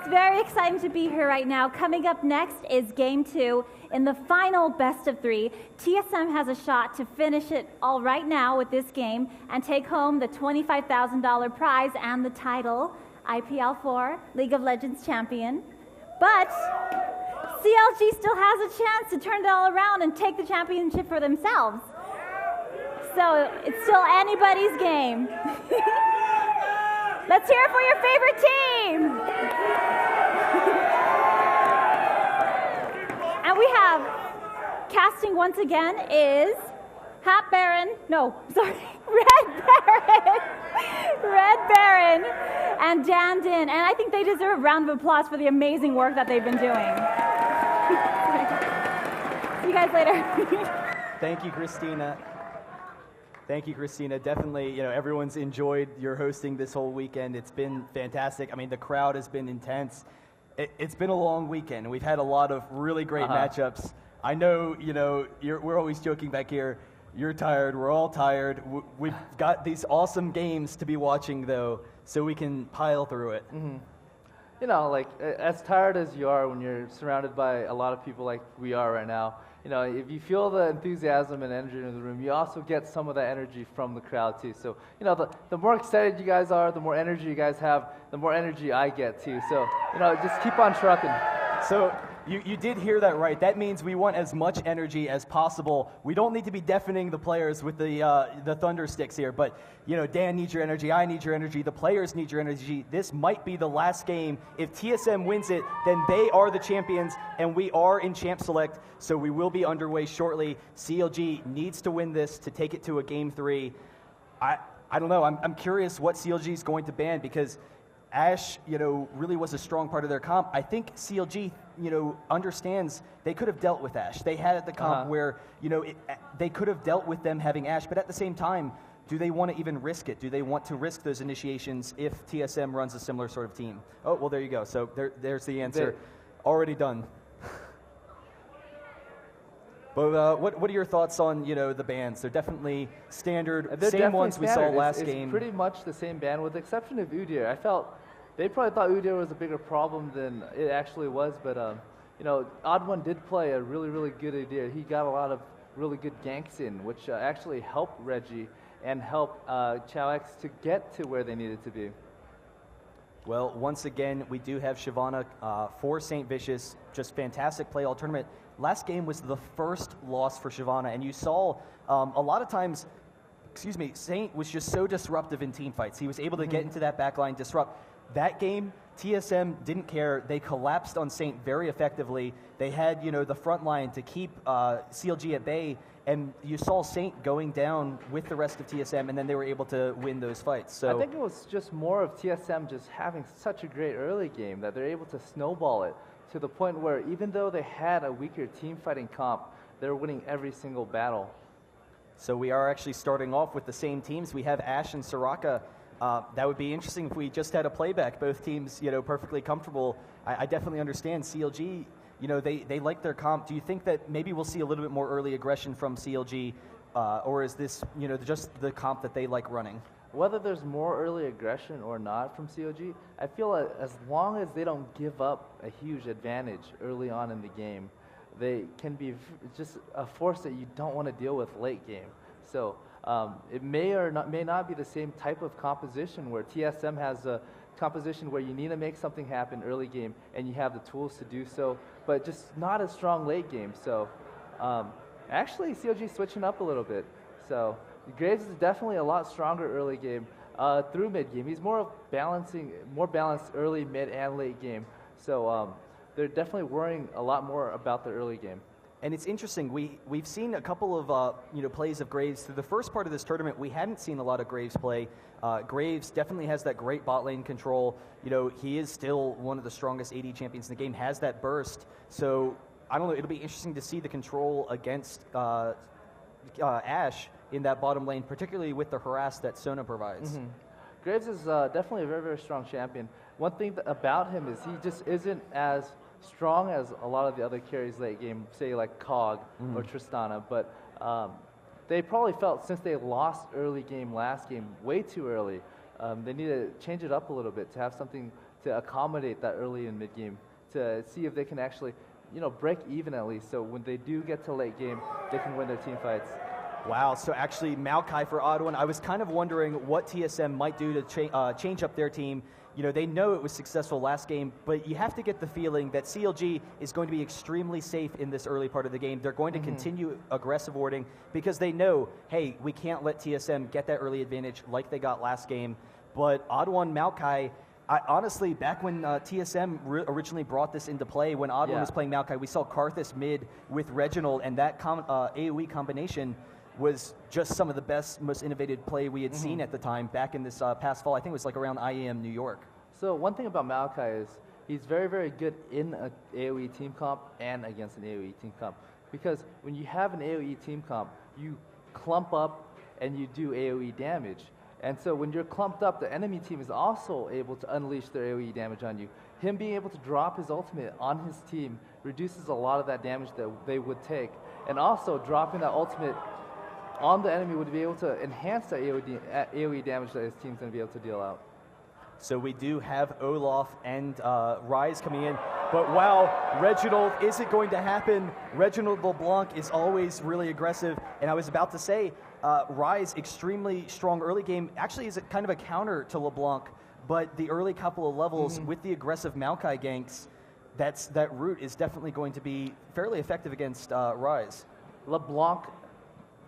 very exciting to be here right now. Coming up next is Game 2. In the final best of 3, TSM has a shot to finish it all right now with this game and take home the $25,000 prize and the title, IPL4 League of Legends champion. But CLG still has a chance to turn it all around and take the championship for themselves. So it's still anybody's game. Let's hear it for your favorite team. And we have casting once again is Red Baron, and Dan Din. And I think they deserve a round of applause for the amazing work that they've been doing. See you guys later. Thank you, Christina. Thank you, Christina. Definitely, everyone's enjoyed your hosting this whole weekend. It's been fantastic. I mean, the crowd has been intense. It's been a long weekend. We've had a lot of really great matchups. I know, we're always joking back here. You're tired. We're all tired. We've got these awesome games to be watching, though, so we can pile through it. Mm-hmm. As tired as you are when you're surrounded by a lot of people like we are right now, if you feel the enthusiasm and energy in the room, you also get some of that energy from the crowd too. So, the more excited you guys are, the more energy you guys have, the more energy I get too. So, just keep on trucking. So, you did hear that right. That means we want as much energy as possible. We don't need to be deafening the players with the thunder sticks here, but Dan needs your energy, I need your energy, the players need your energy. This might be the last game. If TSM wins it, then they are the champions, and we are in Champ Select, so we will be underway shortly. CLG needs to win this to take it to a Game 3. I don't know. I'm curious what CLG is going to ban, because Ash, really was a strong part of their comp. I think CLG, understands they could have dealt with Ash. They had the comp where, they could have dealt with them having Ash, but at the same time, do they want to even risk it? Do they want to risk those initiations if TSM runs a similar sort of team? Oh, well, there you go. So there's the answer. Already done. But what are your thoughts on, the bans? They're definitely standard, same ones we saw last game. It's pretty much the same ban, with the exception of Udyr. I felt they probably thought Udyr was a bigger problem than it actually was, but Odd One did play a really, really good Udyr. He got a lot of really good ganks in, which actually helped Reggie and helped ChowX to get to where they needed to be. Well, once again, we do have Shyvana for St. Vicious. Just fantastic play all tournament. Last game was the first loss for Shyvana, and you saw a lot of times, Saint was just so disruptive in team fights. He was able to get into that backline, disrupt. That game, TSM didn't care. They collapsed on Saint very effectively. They had, the front line to keep CLG at bay, and you saw Saint going down with the rest of TSM, and then they were able to win those fights. So I think it was just more of TSM just having such a great early game that they're able to snowball it to the point where even though they had a weaker team fighting comp, they're winning every single battle. So we are actually starting off with the same teams. We have Ash and Soraka. That would be interesting if we just had a playback. Both teams, perfectly comfortable. I definitely understand CLG. They like their comp. Do you think that maybe we'll see a little bit more early aggression from CLG, or is this, just the comp that they like running? Whether there's more early aggression or not from CLG, I feel like as long as they don't give up a huge advantage early on in the game, they can be just a force that you don't want to deal with late game. So it may not be the same type of composition where TSM has a composition where you need to make something happen early game and you have the tools to do so, but just not as strong late game. So actually CLG switching up a little bit. So Graves is definitely a lot stronger early game through mid game. He's more balanced early, mid, and late game. So they're definitely worrying a lot more about the early game. And it's interesting. We've seen a couple of plays of Graves through the first part of this tournament. We hadn't seen a lot of Graves play. Graves definitely has that great bot lane control. He is still one of the strongest AD champions in the game. Has that burst. So I don't know. It'll be interesting to see the control against Ash in that bottom lane, particularly with the harass that Sona provides. Mm-hmm. Graves is definitely a very, very strong champion. One thing about him is he just isn't as strong as a lot of the other carries late game, say like Cog or Tristana, but they probably felt since they lost early game last game way too early, They need to change it up a little bit to have something to accommodate that early and mid game to see if they can actually, break even at least. So when they do get to late game, they can win their team fights. Wow, so actually Maokai for Odd1. I was kind of wondering what TSM might do to change up their team. They know it was successful last game, but you have to get the feeling that CLG is going to be extremely safe in this early part of the game. They're going to continue aggressive warding because they know, hey, we can't let TSM get that early advantage like they got last game. But Odd1 Maokai, honestly, back when TSM originally brought this into play, when Odd1 was playing Maokai, we saw Karthus mid with Reginald, and that AoE combination was just some of the best, most innovative play we had seen at the time back in this past fall. I think it was like around IEM New York. So one thing about Maokai is he's very, very good in an AoE team comp and against an AoE team comp. Because when you have an AoE team comp, you clump up and you do AoE damage. And so when you're clumped up, the enemy team is also able to unleash their AoE damage on you. Him being able to drop his ultimate on his team reduces a lot of that damage that they would take. And also dropping that ultimate on the enemy would be able to enhance the AoE damage that his team's going to be able to deal out. So we do have Olaf and Rise coming in. But wow, Reginald, is it going to happen? Reginald LeBlanc is always really aggressive. And I was about to say, Rise, extremely strong early game, actually is kind of a counter to LeBlanc. But the early couple of levels with the aggressive Maokai ganks, that route is definitely going to be fairly effective against Rise. LeBlanc,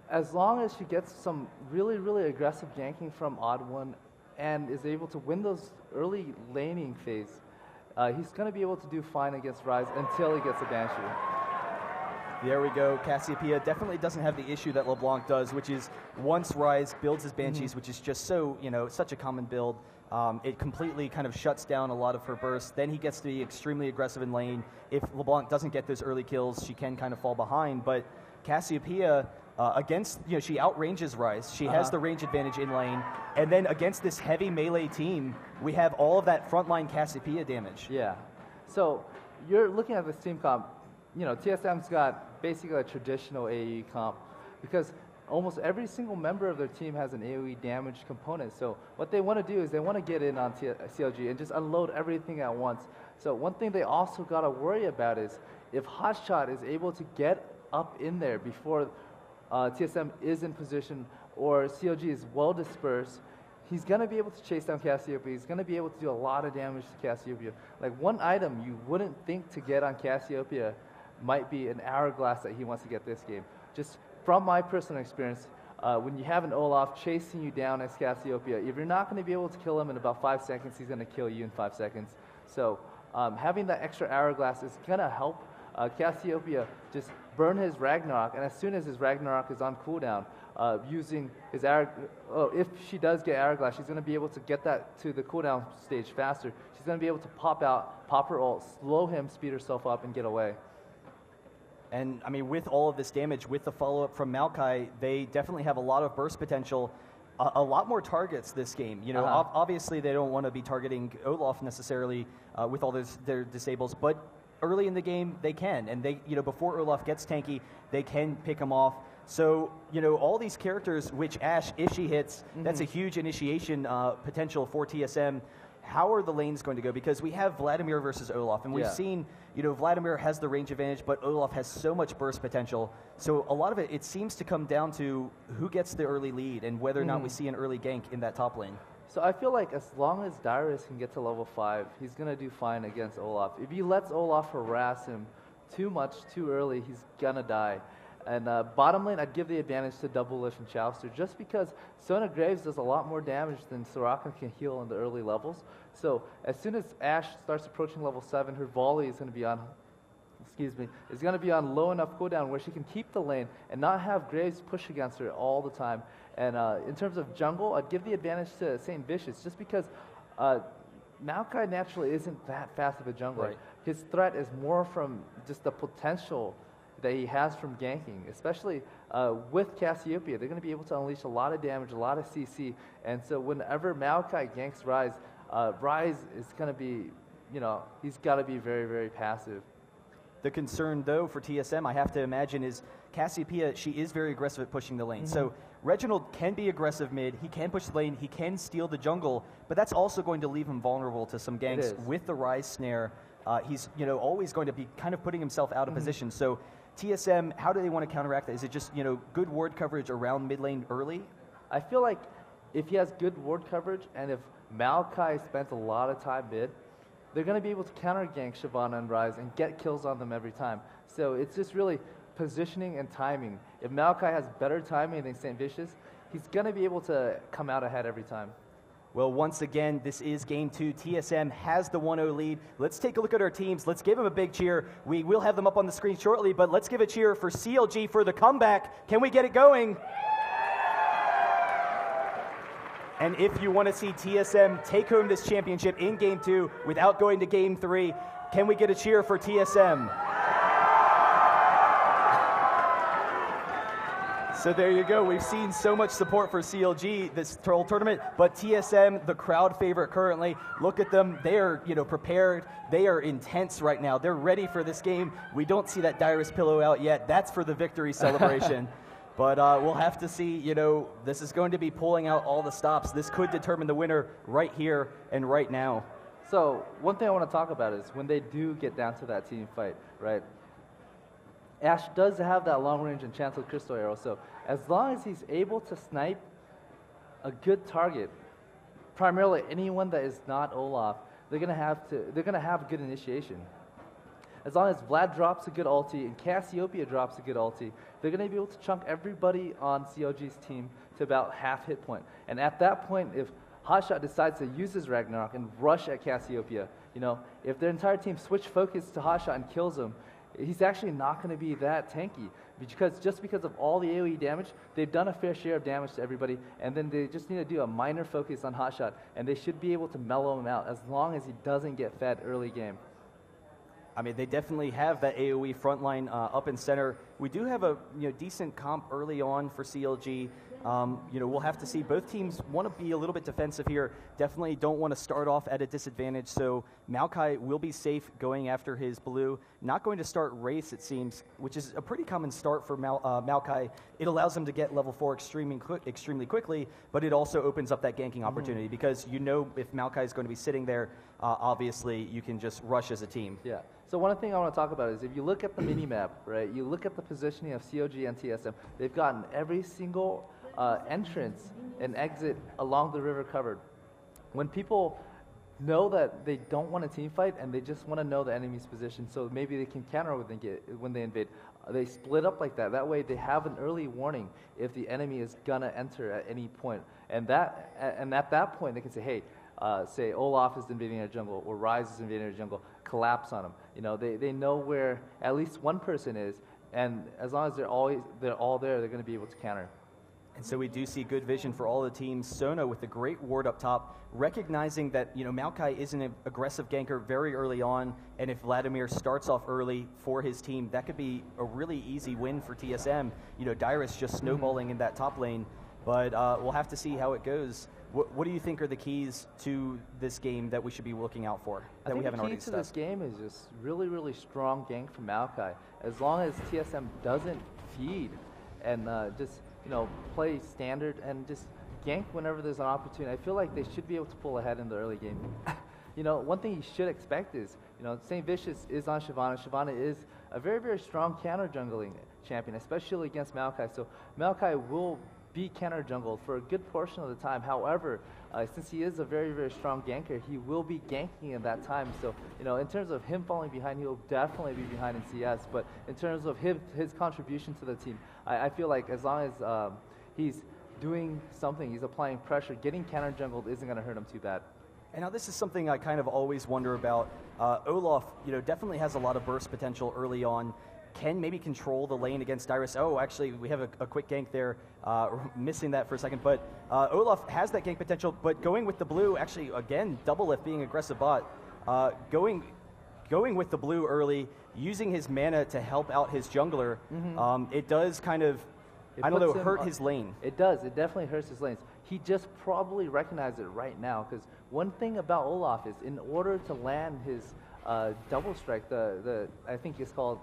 as long as she gets some really, really aggressive ganking from Odd1 and is able to win those early laning phase, he's going to be able to do fine against Rise until he gets a Banshee. There we go. Cassiopeia definitely doesn't have the issue that LeBlanc does, which is once Rise builds his Banshees, which is just so, such a common build, it completely kind of shuts down a lot of her bursts. Then he gets to be extremely aggressive in lane. If LeBlanc doesn't get those early kills, she can kind of fall behind. But Cassiopeia, against, she outranges Rise. She has the range advantage in lane. And then against this heavy melee team, we have all of that frontline Cassiopeia damage. Yeah. So you're looking at this team comp. TSM's got basically a traditional AoE comp because almost every single member of their team has an AoE damage component. So what they want to do is they want to get in on CLG and just unload everything at once. So one thing they also got to worry about is if Hotshot is able to get up in there before TSM is in position or CLG is well dispersed, he's going to be able to chase down Cassiopeia. He's going to be able to do a lot of damage to Cassiopeia. Like one item you wouldn't think to get on Cassiopeia might be an Hourglass that he wants to get this game. Just from my personal experience, when you have an Olaf chasing you down as Cassiopeia, if you're not going to be able to kill him in about 5 seconds, he's going to kill you in 5 seconds. So having that extra Hourglass is going to help Cassiopeia just burn his Ragnarok, and as soon as his Ragnarok is on cooldown, using his if she does get Hourglass, she's going to be able to get that to the cooldown stage faster. She's going to be able to pop her ult, slow him, speed herself up, and get away. And, I mean, with all of this damage, with the follow-up from Maokai, they definitely have a lot of burst potential, a lot more targets this game. Obviously they don't want to be targeting Olaf necessarily with all their disables, but early in the game they can. And they, before Olaf gets tanky, they can pick him off. So, all these characters, which Ashe, if she hits, that's a huge initiation potential for TSM. How are the lanes going to go? Because we have Vladimir versus Olaf, and we've seen, Vladimir has the range advantage, but Olaf has so much burst potential. So a lot of it seems to come down to who gets the early lead and whether or not we see an early gank in that top lane. So I feel like as long as Dyrus can get to level 5, he's going to do fine against Olaf. If he lets Olaf harass him too much, too early, he's going to die. And bottom lane, I'd give the advantage to Double Lift and Chowster, just because Sona Graves does a lot more damage than Soraka can heal in the early levels. So as soon as Ashe starts approaching level 7, her volley is going to be on, is going to be on low enough cooldown where she can keep the lane and not have Graves push against her all the time. And in terms of jungle, I'd give the advantage to St. Vicious, just because Maokai naturally isn't that fast of a jungler. Right. His threat is more from just the potential that he has from ganking, especially with Cassiopeia. They're going to be able to unleash a lot of damage, a lot of CC, and so whenever Maokai ganks Rise, Rise is going to be, he's got to be very, very passive. The concern, though, for TSM, I have to imagine, is Cassiopeia, she is very aggressive at pushing the lane. So Reginald can be aggressive mid, he can push the lane, he can steal the jungle, but that's also going to leave him vulnerable to some ganks with the Rise snare. He's always going to be kind of putting himself out of position. So TSM, how do they want to counteract that? Is it just good ward coverage around mid lane early? I feel like if he has good ward coverage and if Maokai spends a lot of time mid, they're going to be able to counter gank Shyvana and Rise and get kills on them every time. So it's just really positioning and timing. If Maokai has better timing than St. Vicious, he's going to be able to come out ahead every time. Well, once again, this is Game 2. TSM has the 1-0 lead. Let's take a look at our teams. Let's give them a big cheer. We will have them up on the screen shortly, but let's give a cheer for CLG for the comeback. Can we get it going? And if you want to see TSM take home this championship in Game 2 without going to Game 3, can we get a cheer for TSM? So there you go. We've seen so much support for CLG this whole tournament, but TSM, the crowd favorite currently, look at them. They are, prepared. They are intense right now. They're ready for this game. We don't see that Dyrus pillow out yet. That's for the victory celebration. But we'll have to see, this is going to be pulling out all the stops. This could determine the winner right here and right now. So one thing I want to talk about is when they do get down to that team fight, right? Ash does have that long range enchanted crystal arrow, so as long as he's able to snipe a good target, primarily anyone that is not Olaf, they're gonna have good initiation. As long as Vlad drops a good ulti and Cassiopeia drops a good ulti, they're going to be able to chunk everybody on CLG's team to about half hit point. And at that point, if Hotshot decides to use his Ragnarok and rush at Cassiopeia, if their entire team switch focus to Hotshot and kills him, he's actually not going to be that tanky. Just because of all the AoE damage, they've done a fair share of damage to everybody, and then they just need to do a minor focus on Hotshot, and they should be able to mellow him out as long as he doesn't get fed early game. I mean, they definitely have that AoE frontline up and center. We do have a decent comp early on for CLG. We'll have to see. Both teams want to be a little bit defensive here. Definitely don't want to start off at a disadvantage. So Maokai will be safe going after his blue. Not going to start race, it seems, which is a pretty common start for Maokai. It allows him to get level 4 extremely quickly, but it also opens up that ganking opportunity because if Maokai is going to be sitting there, obviously you can just rush as a team. Yeah. So one thing I want to talk about is if you look at the mini-map, right, you look at the positioning of CLG and TSM, they've gotten every single entrance and exit along the river covered. When people know that they don't want a team fight and they just want to know the enemy's position so maybe they can counter when they invade, they split up like that. That way they have an early warning if the enemy is going to enter at any point. And at that point they can say, hey, say Olaf is invading our jungle or Rise is invading our jungle, collapse on them. They know where at least one person is, and as long as they're all there, they're going to be able to counter. And so we do see good vision for all the teams. Sona with the great ward up top, recognizing that Maokai is an aggressive ganker very early on, and if Vladimir starts off early for his team, that could be a really easy win for TSM. Dyrus just snowballing in that top lane, but we'll have to see how it goes. What do you think are the keys to this game that we should be looking out for that we haven't already discussed? The key to this game is just really, really strong gank from Maokai. As long as TSM doesn't feed and just play standard and just gank whenever there's an opportunity, I feel like they should be able to pull ahead in the early game. One thing you should expect is, St. Vicious is on Shyvana. Shyvana is a very, very strong counter jungling champion, especially against Maokai. So Maokai will be counter jungled for a good portion of the time. However, since he is a very, very strong ganker, he will be ganking in that time. So, in terms of him falling behind, he'll definitely be behind in CS. But in terms of his contribution to the team, I feel like as long as he's doing something, he's applying pressure, getting counter jungled isn't going to hurt him too bad. And now this is something I kind of always wonder about. Olaf, definitely has a lot of burst potential early on. Can maybe control the lane against Dyrus. Oh, actually, we have a quick gank there. Missing that for a second. But Olaf has that gank potential, but going with the blue, actually, again, Doublelift being aggressive bot. Going with the blue early, using his mana to help out his jungler, it does kind of, hurt his lane. It does. It definitely hurts his lanes. He just probably recognized it right now, because one thing about Olaf is in order to land his double strike, I think it's called...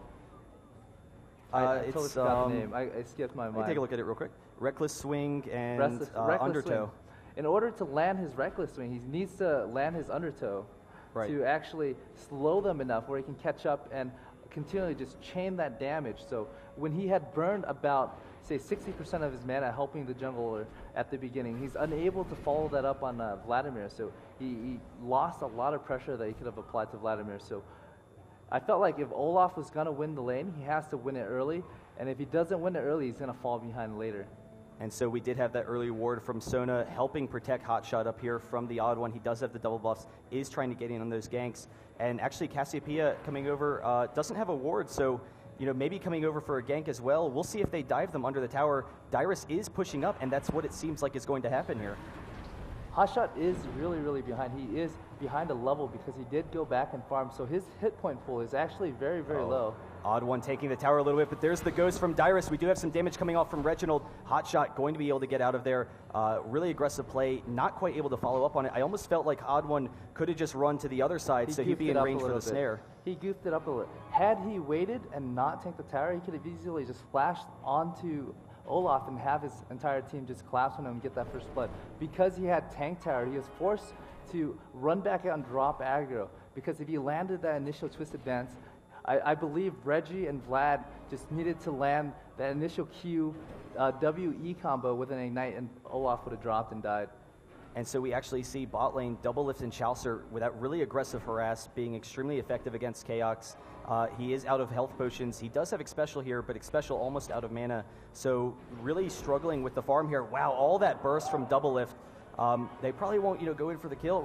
I totally forgot the name. I skipped my mind. Let me take a look at it real quick. Reckless Swing and Reckless Undertow. Swing. In order to land his Reckless Swing, he needs to land his Undertow to actually slow them enough where he can catch up and continually just chain that damage. So when he had burned about, say, 60% of his mana helping the jungler at the beginning, he's unable to follow that up on Vladimir. So he lost a lot of pressure that he could have applied to Vladimir. So I felt like if Olaf was going to win the lane, he has to win it early. And if he doesn't win it early, he's going to fall behind later. And so we did have that early ward from Sona helping protect Hotshot up here from the Odd One. He does have the double buffs, is trying to get in on those ganks. And actually Cassiopeia coming over doesn't have a ward, so maybe coming over for a gank as well. We'll see if they dive them under the tower. Dyrus is pushing up, and that's what it seems like is going to happen here. Hotshot is really, really behind. He is behind a level because he did go back and farm, so his hit point pool is actually very, very low. Odd One taking the tower a little bit, but there's the ghost from Dyrus. We do have some damage coming off from Reginald. Hotshot going to be able to get out of there. Really aggressive play, not quite able to follow up on it. I almost felt like Odd One could have just run to the other side, so he'd be in range for the snare. He goofed it up a little. Had he waited and not tanked the tower, he could have easily just flashed onto Olaf and have his entire team just collapse on him and get that first blood. Because he had tank tower, he was forced to run back out and drop aggro. Because if he landed that initial twisted dance, I believe Reggie and Vlad just needed to land that initial Q WE combo with an Ignite, and Olaf would have dropped and died. And so we actually see bot lane Doublelift and Chaucer with that really aggressive harass being extremely effective against Chaos. He is out of health potions. He does have Xpecial here, but Xpecial almost out of mana. So really struggling with the farm here. Wow, all that burst from Doublelift. They probably won't go in for the kill.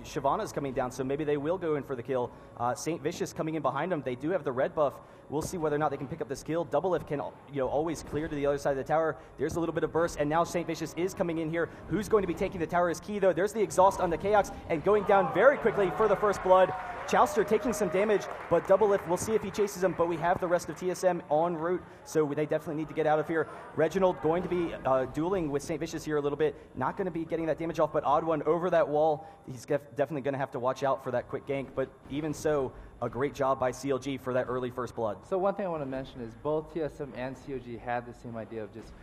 Shyvana's coming down, so maybe they will go in for the kill. St. Vicious coming in behind them. They do have the red buff. We'll see whether or not they can pick up this kill. Doublelift can always clear to the other side of the tower. There's a little bit of burst, and now St. Vicious is coming in here. Who's going to be taking the tower is key, though. There's the exhaust on the Chaos, and going down very quickly for the first blood. Chaucer taking some damage, but Doublelift, we'll see if he chases him, but we have the rest of TSM en route, so they definitely need to get out of here. Reginald going to be dueling with St. Vicious here a little bit, not going to be getting that damage off, but Odd One over that wall. He's definitely going to have to watch out for that quick gank, but even so, a great job by CLG for that early first blood. So one thing I want to mention is both TSM and CLG had the same idea of just,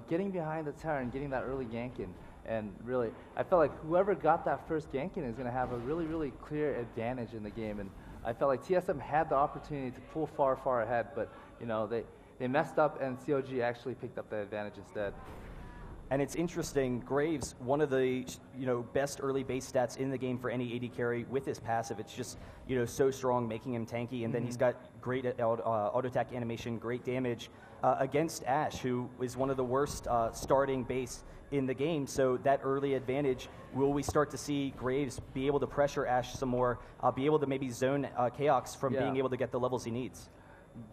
getting behind the tower and getting that early gank in. And really, I felt like whoever got that first gank in is going to have a really, really clear advantage in the game. And I felt like TSM had the opportunity to pull far, far ahead, but they messed up, and CLG actually picked up the advantage instead. And it's interesting, Graves, one of the best early base stats in the game for any AD carry with his passive. It's just so strong, making him tanky, and then he's got great auto attack animation, great damage against Ashe, who is one of the worst starting base in the game. So that early advantage, will we start to see Graves be able to pressure Ashe some more, be able to maybe zone Chaos from being able to get the levels he needs?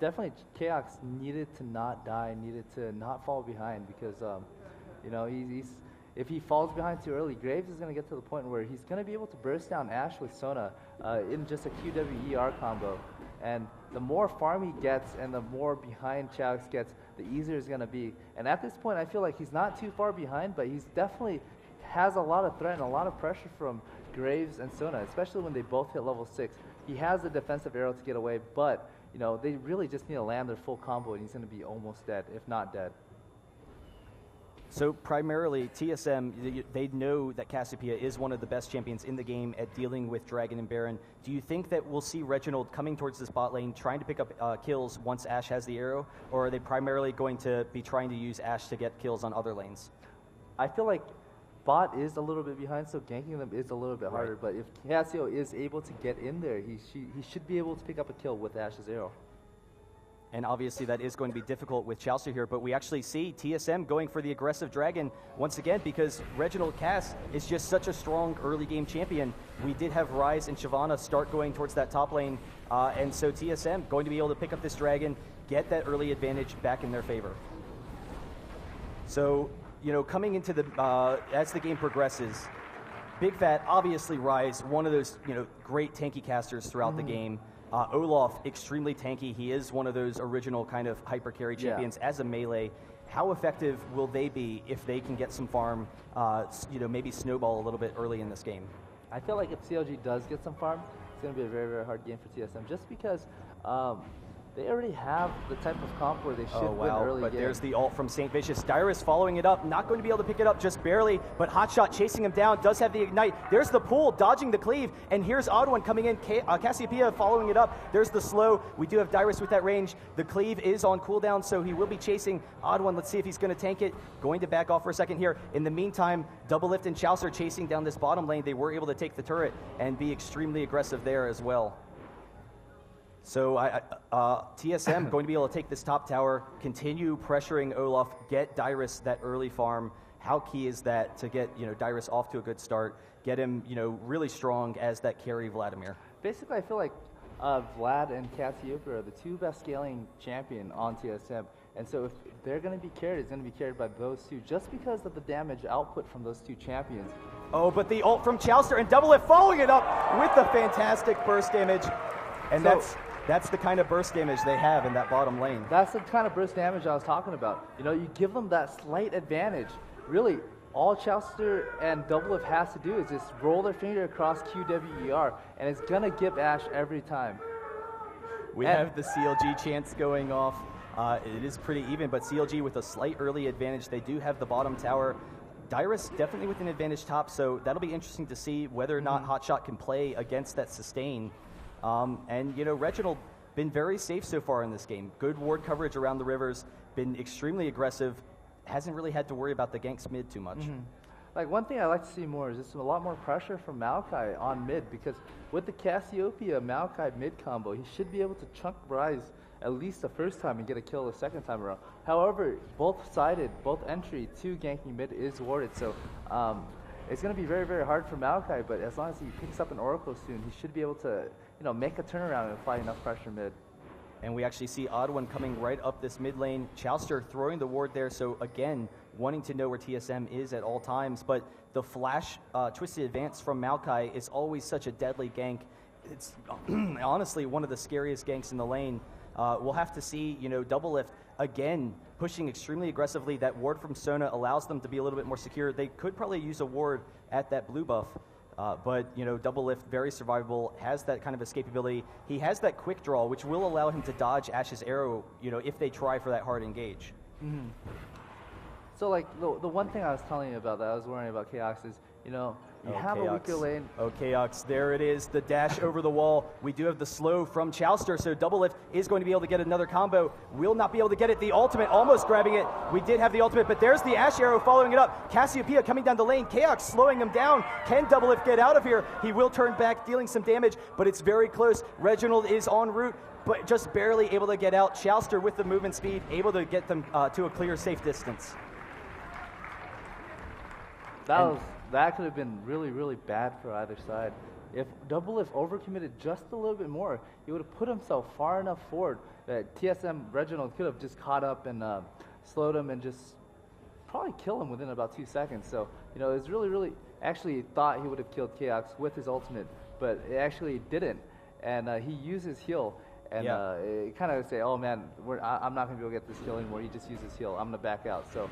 Definitely, Chaos needed to not die, needed to not fall behind, because if he falls behind too early, Graves is going to get to the point where he's going to be able to burst down Ashe with Sona in just a QWER combo. And the more farm he gets and the more behind Chaos gets, the easier it's going to be. And at this point, I feel like he's not too far behind, but he's definitely has a lot of threat and a lot of pressure from Graves and Sona, especially when they both hit level 6. He has the defensive arrow to get away, but they really just need to land their full combo, and he's going to be almost dead, if not dead. So primarily, TSM, they know that Cassiopeia is one of the best champions in the game at dealing with Dragon and Baron. Do you think that we'll see Reginald coming towards this bot lane, trying to pick up kills once Ashe has the arrow, or are they primarily going to be trying to use Ashe to get kills on other lanes? I feel like bot is a little bit behind, so ganking them is a little bit harder, but if Cassio is able to get in there, he should be able to pick up a kill with Ashe's arrow. And obviously that is going to be difficult with Chaucer here, but we actually see TSM going for the aggressive Dragon once again because Reginald Cass is just such a strong early game champion. We did have Ryze and Shyvana start going towards that top lane, and so TSM going to be able to pick up this Dragon, get that early advantage back in their favor. So, coming into the, as the game progresses, Big Fat, obviously Ryze, one of those, great tanky casters throughout the game. Olaf, extremely tanky. He is one of those original kind of hyper carry champions as a melee. How effective will they be if they can get some farm, maybe snowball a little bit early in this game? I feel like if CLG does get some farm, it's going to be a very, very hard game for TSM just because they already have the type of comp where they should win early but game. there's the ult from St. Vicious. Dyrus following it up, not going to be able to pick it up just barely, but Hotshot chasing him down, does have the ignite. There's the pull, dodging the cleave, and here's Odd1 coming in. Cassiopeia following it up. There's the slow. We do have Dyrus with that range. The cleave is on cooldown, so he will be chasing Odd1. Let's see if he's going to tank it. Going to back off for a second here. In the meantime, Doublelift and Chaucer chasing down this bottom lane. They were able to take the turret and be extremely aggressive there as well. So TSM going to be able to take this top tower, continue pressuring Olaf, get Dyrus that early farm. How key is that to get Dyrus off to a good start, get him really strong as that carry Vladimir? Basically, I feel like Vlad and Cassiopeia are the two best scaling champion on TSM. And so if they're going to be carried, it's going to be carried by those two, just because of the damage output from those two champions. Oh, but the ult from Chaucer and Doublelift following it up with the fantastic burst damage. And so, that's the kind of burst damage they have in that bottom lane. That's the kind of burst damage I was talking about. You give them that slight advantage. Really, all Chaucer and Doublelift has to do is just roll their finger across QWER, and it's going to give Ashe every time. We have the CLG chants going off. It is pretty even, but CLG with a slight early advantage. They do have the bottom tower. Dyrus definitely with an advantage top, so that'll be interesting to see whether or not Hotshot can play against that sustain. And Reginald been very safe so far in this game. Good ward coverage around the rivers, been extremely aggressive, hasn't really had to worry about the ganks mid too much. Like, one thing I like to see more is just a lot more pressure from Maokai on mid, because with the Cassiopeia Maokai mid combo, he should be able to chunk Rise at least the first time and get a kill the second time around. However, both entry to ganking mid is warded, so it's going to be very, very hard for Maokai, but as long as he picks up an Oracle soon, he should be able to make a turnaround and apply enough pressure mid. And we actually see Odd1 coming right up this mid lane. Chaucer throwing the ward there, so again, wanting to know where TSM is at all times. But the flash twisted advance from Maokai is always such a deadly gank. It's honestly one of the scariest ganks in the lane. We'll have to see, Doublelift again pushing extremely aggressively. That ward from Sona allows them to be a little bit more secure. They could probably use a ward at that blue buff. But Doublelift, very survivable, has that kind of escapability. He has that quick draw, which will allow him to dodge Ashe's arrow, if they try for that hard engage. So, like, the one thing I was telling you about that I was worrying about Chaos is, you have a weaker lane. Oh, Chaos, there it is, the dash over the wall. We do have the slow from Chaucer, so Doublelift is going to be able to get another combo. Will not be able to get it. The ultimate, almost grabbing it. We did have the ultimate, but there's the Ashe arrow following it up. Cassiopeia coming down the lane. Chaos slowing him down. Can Doublelift get out of here? He will turn back, dealing some damage, but it's very close. Reginald is en route, but just barely able to get out. Chaucer with the movement speed, able to get them to a clear, safe distance. That could have been really, really bad for either side. If Doublelift overcommitted just a little bit more, he would have put himself far enough forward that TSM Reginald could have just caught up and slowed him and just probably kill him within about 2 seconds. So, it was really, really, actually thought he would have killed Chaos with his ultimate, but it actually didn't. And he used his heal. And it kind of say, oh man, I'm not going to be able to get this kill anymore. He just used his heal. I'm going to back out. So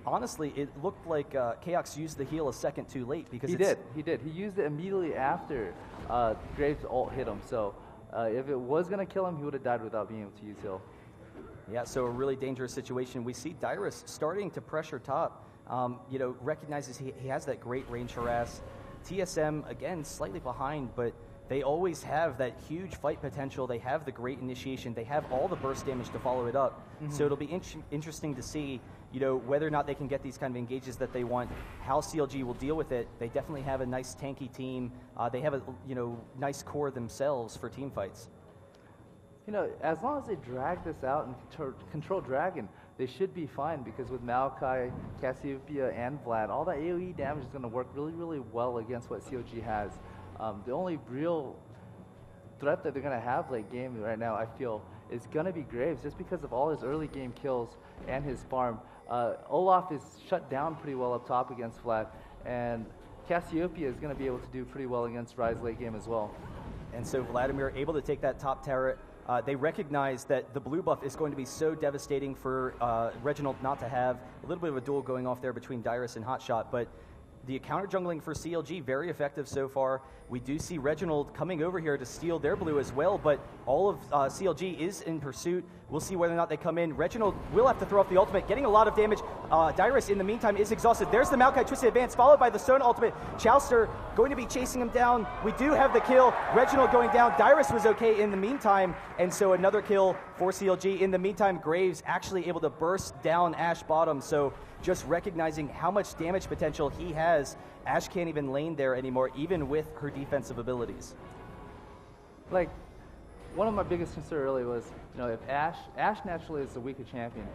honestly, it looked like Chaos used the heal a second too late because he did. He used it immediately after Graves' ult hit him. So if it was going to kill him, he would have died without being able to use heal. Yeah, so a really dangerous situation. We see Dyrus starting to pressure top. Recognizes he has that great range harass. TSM again slightly behind, but they always have that huge fight potential. They have the great initiation. They have all the burst damage to follow it up. So it'll be interesting to see, whether or not they can get these kind of engages that they want, how CLG will deal with it. They definitely have a nice tanky team. They have a, nice core themselves for team fights. As long as they drag this out and control Dragon, they should be fine, because with Maokai, Cassiopeia, and Vlad, all that AoE damage is going to work really, really well against what CLG has. The only real threat that they're going to have late game right now, I feel, is going to be Graves, just because of all his early game kills and his farm. Olaf is shut down pretty well up top against Vlad, and Cassiopeia is going to be able to do pretty well against Rise late game as well. And so Vladimir able to take that top turret. They recognize that the blue buff is going to be so devastating for Reginald not to have. A little bit of a duel going off there between Dyrus and Hotshot, but the counter jungling for CLG, very effective so far. We do see Reginald coming over here to steal their blue as well, but all of CLG is in pursuit. We'll see whether or not they come in. Reginald will have to throw off the ultimate, getting a lot of damage. Dyrus, in the meantime, is exhausted. There's the Maokai Twisted Advance, followed by the Stone ultimate. Chowster going to be chasing him down. We do have the kill. Reginald going down. Dyrus was okay in the meantime, and so another kill for CLG. In the meantime, Graves actually able to burst down Ash bottom, so just recognizing how much damage potential he has. Ash can't even lane there anymore, even with her defensive abilities. Like, one of my biggest concerns early was, if Ash naturally is the weaker champion.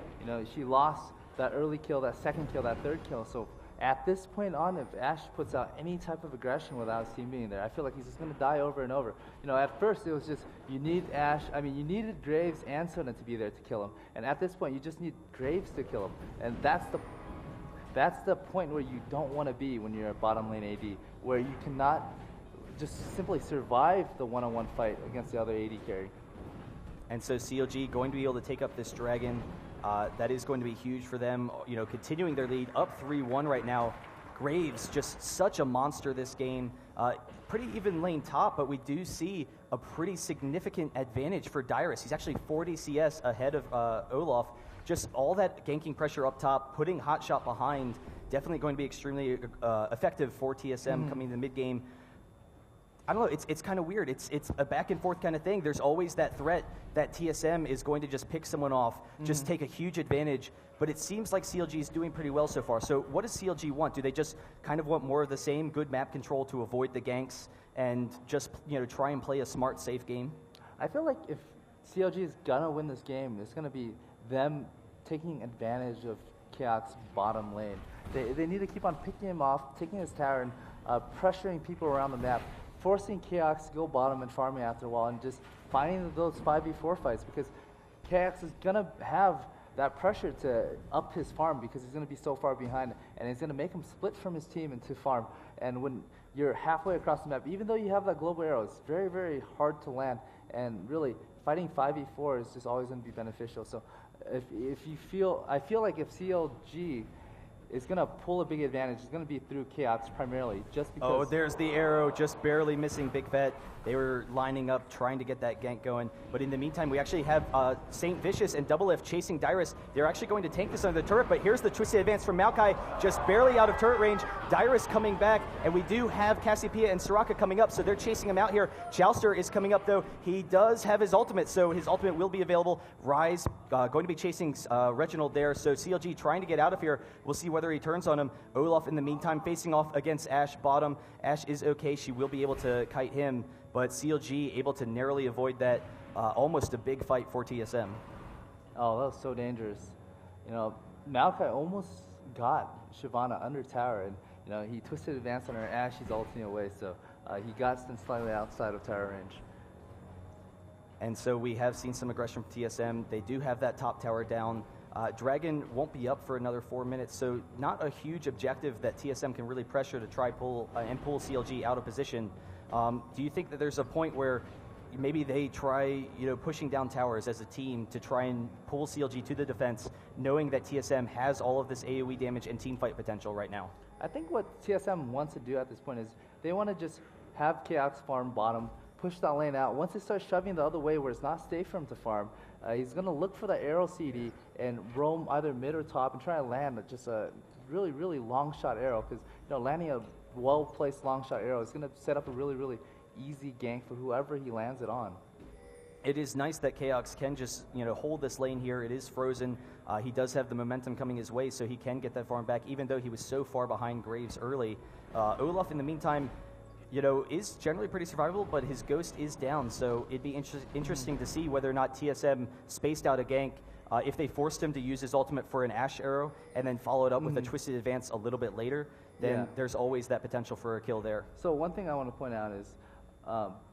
She lost that early kill, that second kill, that third kill. So at this point on, if Ash puts out any type of aggression without his team being there, I feel like he's just going to die over and over. At first it was just, you need Ash, you needed Graves and Sona to be there to kill him. And at this point, you just need Graves to kill him. And that's the point where you don't want to be when you're a bottom lane AD, where you cannot just simply survive the one-on-one fight against the other AD carry. And so CLG going to be able to take up this dragon. That is going to be huge for them, continuing their lead, up 3-1 right now. Graves, just such a monster this game. Pretty even lane top, but we do see a pretty significant advantage for Dyrus. He's actually 40 CS ahead of Olaf. Just all that ganking pressure up top, putting Hotshot behind, definitely going to be extremely effective for TSM coming in the mid game. I don't know, it's kind of weird. It's a back and forth kind of thing. There's always that threat that TSM is going to just pick someone off, just take a huge advantage, but it seems like CLG is doing pretty well so far. So what does CLG want? Do they just kind of want more of the same, good map control to avoid the ganks and just try and play a smart, safe game? I feel like if CLG is gonna win this game, it's gonna be them taking advantage of Chaos' bottom lane. They need to keep on picking him off, taking his tower, and pressuring people around the map, forcing Chaos to go bottom and farming after a while, and just finding those 5v4 fights, because Chaos is going to have that pressure to up his farm because he's going to be so far behind, and it's going to make him split from his team into farm. And when you're halfway across the map, even though you have that global arrow, it's very, very hard to land, and really fighting 5v4 is just always going to be beneficial. So if you feel, I feel like if CLG is going to pull a big advantage, it's going to be through Chaos primarily, just because... Oh, there's the arrow, just barely missing Big Fet. They were lining up, trying to get that gank going. But in the meantime, we actually have Saint Vicious and Double F chasing Dyrus. They're actually going to tank this under the turret, but here's the twisted advance from Maokai, just barely out of turret range. Dyrus coming back, and we do have Cassiopeia and Soraka coming up, so they're chasing him out here. Chowster is coming up, though. He does have his ultimate, so his ultimate will be available. Rise going to be chasing Reginald there, so CLG trying to get out of here. We'll see whether he turns on him. Olaf, in the meantime, facing off against Ash bottom. Ash is okay. She will be able to kite him, but CLG able to narrowly avoid that. Almost a big fight for TSM. Oh, that was so dangerous. Maokai almost got Shyvana under tower, and he twisted advance on her. Ash, he's ulting away, so he got sent slightly outside of tower range. And so we have seen some aggression from TSM. They do have that top tower down. Dragon won't be up for another 4 minutes, so not a huge objective that TSM can really pressure to try pull CLG out of position. Do you think that there's a point where maybe they try, pushing down towers as a team to try and pull CLG to the defense, knowing that TSM has all of this AoE damage and team fight potential right now? I think what TSM wants to do at this point is they want to just have Chaos farm bottom, push that lane out. Once they start shoving the other way where it's not safe for him to farm, he's going to look for the arrow CD and roam either mid or top and try to land just a really, really long shot arrow, because landing a well-placed long shot arrow is going to set up a really, really easy gank for whoever he lands it on. It is nice that Chaos can just hold this lane here. It is frozen. He does have the momentum coming his way, so he can get that farm back, even though he was so far behind Graves early. Olaf, in the meantime, is generally pretty survivable, but his ghost is down, so it'd be interesting to see whether or not TSM spaced out a gank. If they forced him to use his ultimate for an Ash arrow and then followed up with a twisted advance a little bit later, then there's always that potential for a kill there. So one thing I want to point out is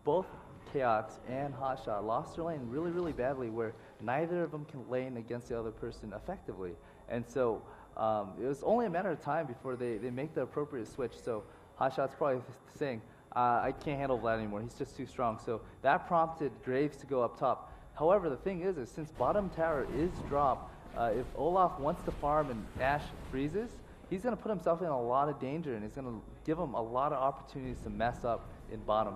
both Chaos and Hotshot lost their lane really, really badly, where neither of them can lane against the other person effectively. And so it was only a matter of time before they make the appropriate switch. So Hotshot's probably saying, I can't handle Vlad anymore, he's just too strong. So that prompted Graves to go up top. However, the thing is since bottom tower is dropped, if Olaf wants to farm and Ash freezes, he's going to put himself in a lot of danger, and it's going to give him a lot of opportunities to mess up in bottom.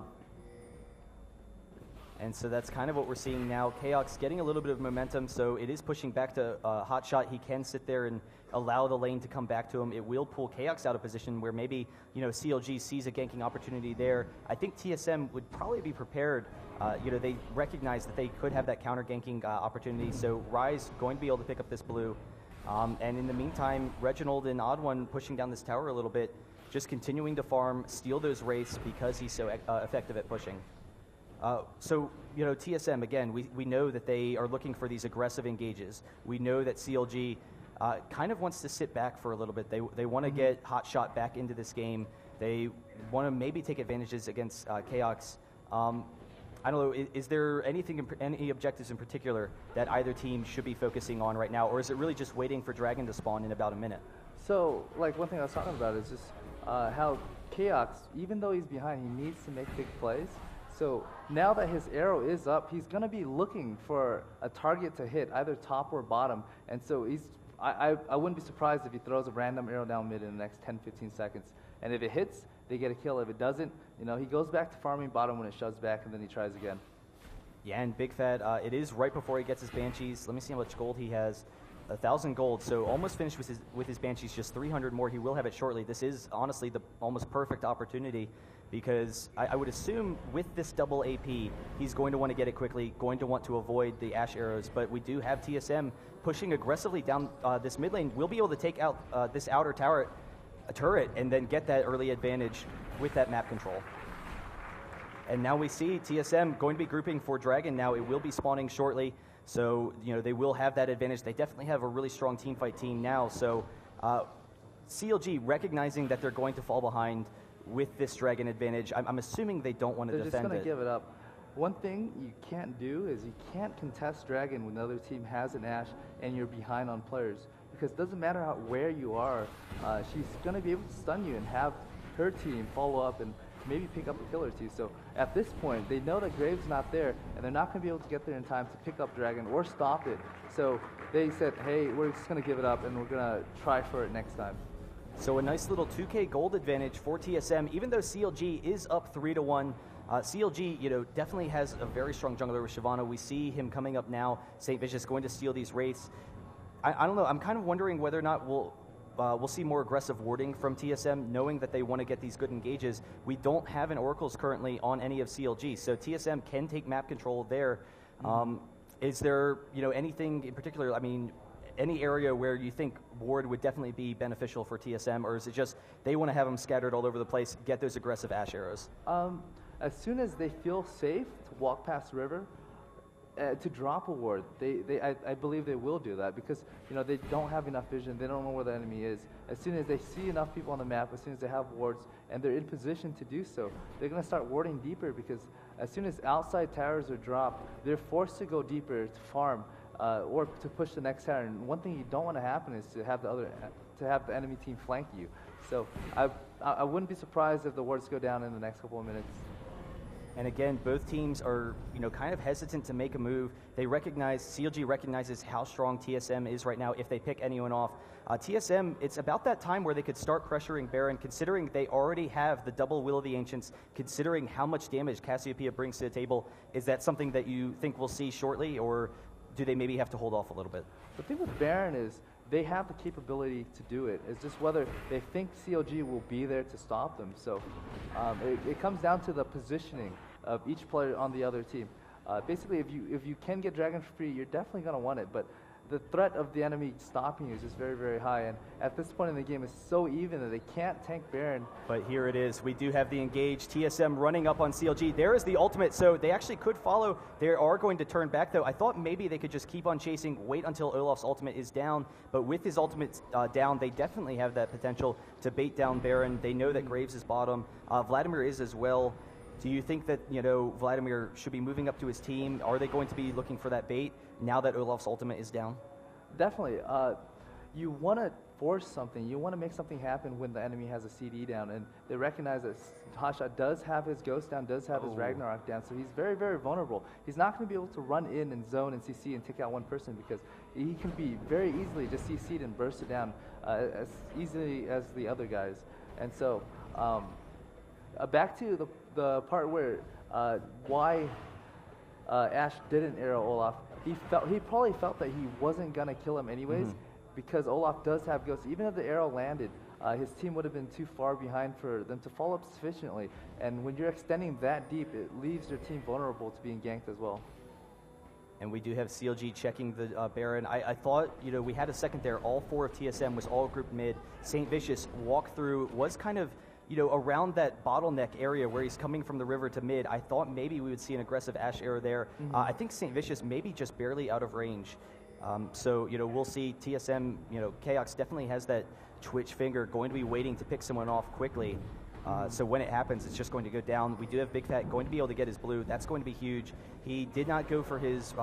And so that's kind of what we're seeing now. Chaos getting a little bit of momentum, so it is pushing back to Hotshot. He can sit there and allow the lane to come back to him. It will pull Chaos out of position where maybe, you know, CLG sees a ganking opportunity there. I think TSM would probably be prepared. You know, they recognize that they could have that counter ganking opportunity, so Rise going to be able to pick up this blue. And in the meantime, Reginald and Odd1 pushing down this tower a little bit, just continuing to farm, steal those wraiths because he's so effective at pushing. So, you know, TSM, again, we know that they are looking for these aggressive engages. We know that CLG kind of wants to sit back for a little bit. They want to get Hotshot back into this game. They want to maybe take advantages against Chaos. I don't know, is there any objectives in particular that either team should be focusing on right now, or is it really just waiting for Dragon to spawn in about a minute? So, like, one thing I was talking about is just how Chaos, even though he's behind, he needs to make big plays. So now that his arrow is up, he's going to be looking for a target to hit, either top or bottom. And so I wouldn't be surprised if he throws a random arrow down mid in the next 10-15 seconds. And if it hits, they get a kill. If it doesn't, you know, he goes back to farming bottom when it shoves back, and then he tries again. Yeah, and Big Fat, it is right before he gets his Banshees. Let me see how much gold he has. 1,000 gold, so almost finished with his Banshees, just 300 more. He will have it shortly. This is honestly the almost perfect opportunity, because I would assume with this double AP, he's going to want to get it quickly, going to want to avoid the Ash arrows, but we do have TSM pushing aggressively down this mid lane. We'll be able to take out this outer tower turret and then get that early advantage with that map control. And now we see TSM going to be grouping for Dragon now. It will be spawning shortly, so you know they will have that advantage. They definitely have a really strong teamfight team now, so CLG recognizing that they're going to fall behind with this Dragon advantage, I'm assuming they don't want to defend it. They're just going to give it up. One thing you can't do is you can't contest Dragon when the other team has an Ashe and you're behind on players, because it doesn't matter where you are, she's going to be able to stun you and have her team follow up and maybe pick up a kill or two. So at this point, they know that Graves not there, and they're not going to be able to get there in time to pick up Dragon or stop it. So they said, hey, we're just going to give it up, and we're going to try for it next time. So a nice little 2K gold advantage for TSM, even though CLG is up 3-1. CLG, you know, definitely has a very strong jungler with Shyvana. We see him coming up now. St. Vicious going to steal these wraiths. I don't know. I'm kind of wondering whether or not we'll see more aggressive warding from TSM, knowing that they want to get these good engages. We don't have an Oracles currently on any of CLG, so TSM can take map control there. Is there, you know, anything in particular? I mean, any area where you think ward would definitely be beneficial for TSM, or is it just they want to have them scattered all over the place, get those aggressive Ash arrows? As soon as they feel safe to walk past the river, to drop a ward, I believe they will do that, because you know they don't have enough vision, they don't know where the enemy is. As soon as they see enough people on the map, as soon as they have wards and they're in position to do so, they're going to start warding deeper, because as soon as outside towers are dropped, they're forced to go deeper to farm or to push the next tower. And one thing you don't want to happen is to have the enemy team flank you. So I wouldn't be surprised if the wards go down in the next couple of minutes. And again, both teams are, you know, kind of hesitant to make a move. They recognize, CLG recognizes how strong TSM is right now if they pick anyone off. TSM, it's about that time where they could start pressuring Baron, considering they already have the double Will of the Ancients, considering how much damage Cassiopeia brings to the table. Is that something that you think we'll see shortly, or do they maybe have to hold off a little bit? The thing with Baron is they have the capability to do it. It's just whether they think CLG will be there to stop them. So it comes down to the positioning of each player on the other team. Basically, if you can get Dragon for free, you're definitely going to want it. But the threat of the enemy stopping you is just very, very high. And at this point in the game, it's so even that they can't tank Baron. But here it is. We do have the engage. TSM running up on CLG. There is the ultimate, so they actually could follow. They are going to turn back, though. I thought maybe they could just keep on chasing, wait until Olaf's ultimate is down. But with his ultimate down, they definitely have that potential to bait down Baron. They know that Graves is bottom. Vladimir is as well. Do you think that, you know, Vladimir should be moving up to his team? Are they going to be looking for that bait now that Olaf's ultimate is down? Definitely. You want to force something. You want to make something happen when the enemy has a CD down, and they recognize that Hotshot does have his Ghost down, does have his Ragnarok down, so he's very, very vulnerable. He's not going to be able to run in and zone and CC and take out one person because he can be very easily just CC'd and burst it down as easily as the other guys. And so back to the part where why Ash didn't arrow Olaf. He probably felt that he wasn't gonna kill him anyways, because Olaf does have Ghost. Even if the arrow landed, his team would have been too far behind for them to follow up sufficiently. And when you're extending that deep, it leaves your team vulnerable to being ganked as well. And we do have CLG checking the Baron. I thought, we had a second there. All 4 of TSM was all grouped mid. St. Vicious walked through, was kind of, around that bottleneck area where he's coming from the river to mid. I thought maybe we would see an aggressive Ash arrow there. I think St. Vicious maybe just barely out of range. So, we'll see. TSM, Chaos definitely has that twitch finger, going to be waiting to pick someone off quickly. So when it happens, it's just going to go down. We do have Big Fat going to be able to get his blue. That's going to be huge. He did not go for his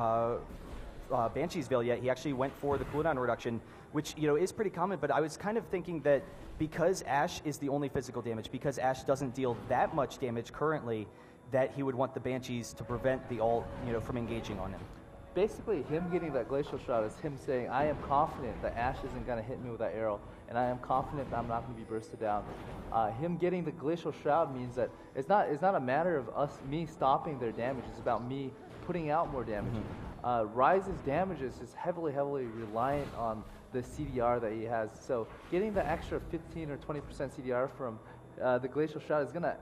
Banshee's Veil yet. He actually went for the cooldown reduction, which is pretty common, but I was kind of thinking that because Ash is the only physical damage, because Ash doesn't deal that much damage currently, that he would want the Banshees to prevent the ult from engaging on him. Basically, him getting that Glacial Shroud is him saying, I am confident that Ash isn't going to hit me with that arrow, and I am confident that I'm not going to be bursted down. Him getting the Glacial Shroud means that it's not a matter of me stopping their damage, it's about me putting out more damage. Ryze's damages is heavily reliant on the CDR that he has, so getting the extra 15 or 20% CDR from the Glacial Shroud is going to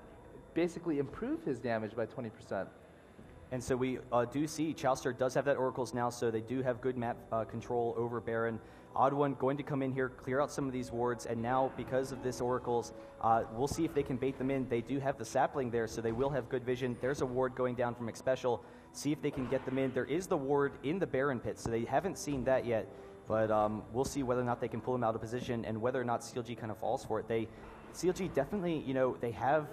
basically improve his damage by 20%. And so we do see Chowster does have that Oracles now, so they do have good map control over Baron. Odd One going to come in here, clear out some of these wards, and now because of this Oracles, we'll see if they can bait them in. They do have the sapling there, so they will have good vision. There's a ward going down from Xpecial. See if they can get them in. There is the ward in the Baron pit, so they haven't seen that yet, but we'll see whether or not they can pull him out of position and whether or not CLG kind of falls for it. CLG definitely, they have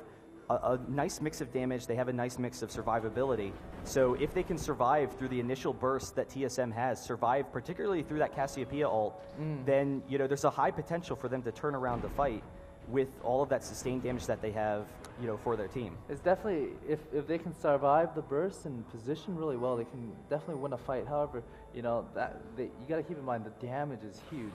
a nice mix of damage. They have a nice mix of survivability. So if they can survive through the initial burst that TSM has, survive particularly through that Cassiopeia ult, then there's a high potential for them to turn around the fight with all of that sustained damage that they have for their team. It's definitely, if they can survive the burst and position really well, they can definitely win a fight. However, you got to keep in mind the damage is huge.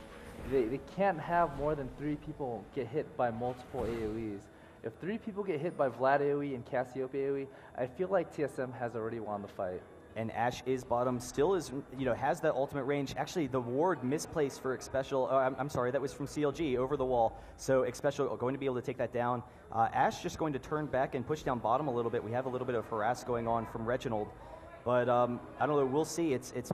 They can't have more than 3 people get hit by multiple AoEs. If 3 people get hit by Vlad AoE and Cassiopeia AoE, I feel like TSM has already won the fight. And Ash is bottom, still is, has that ultimate range. Actually, the ward misplaced for Xpecial. I'm sorry, that was from CLG over the wall. So Xpecial going to be able to take that down. Ash just going to turn back and push down bottom a little bit. We have a little bit of harass going on from Reginald. But I don't know, we'll see. It's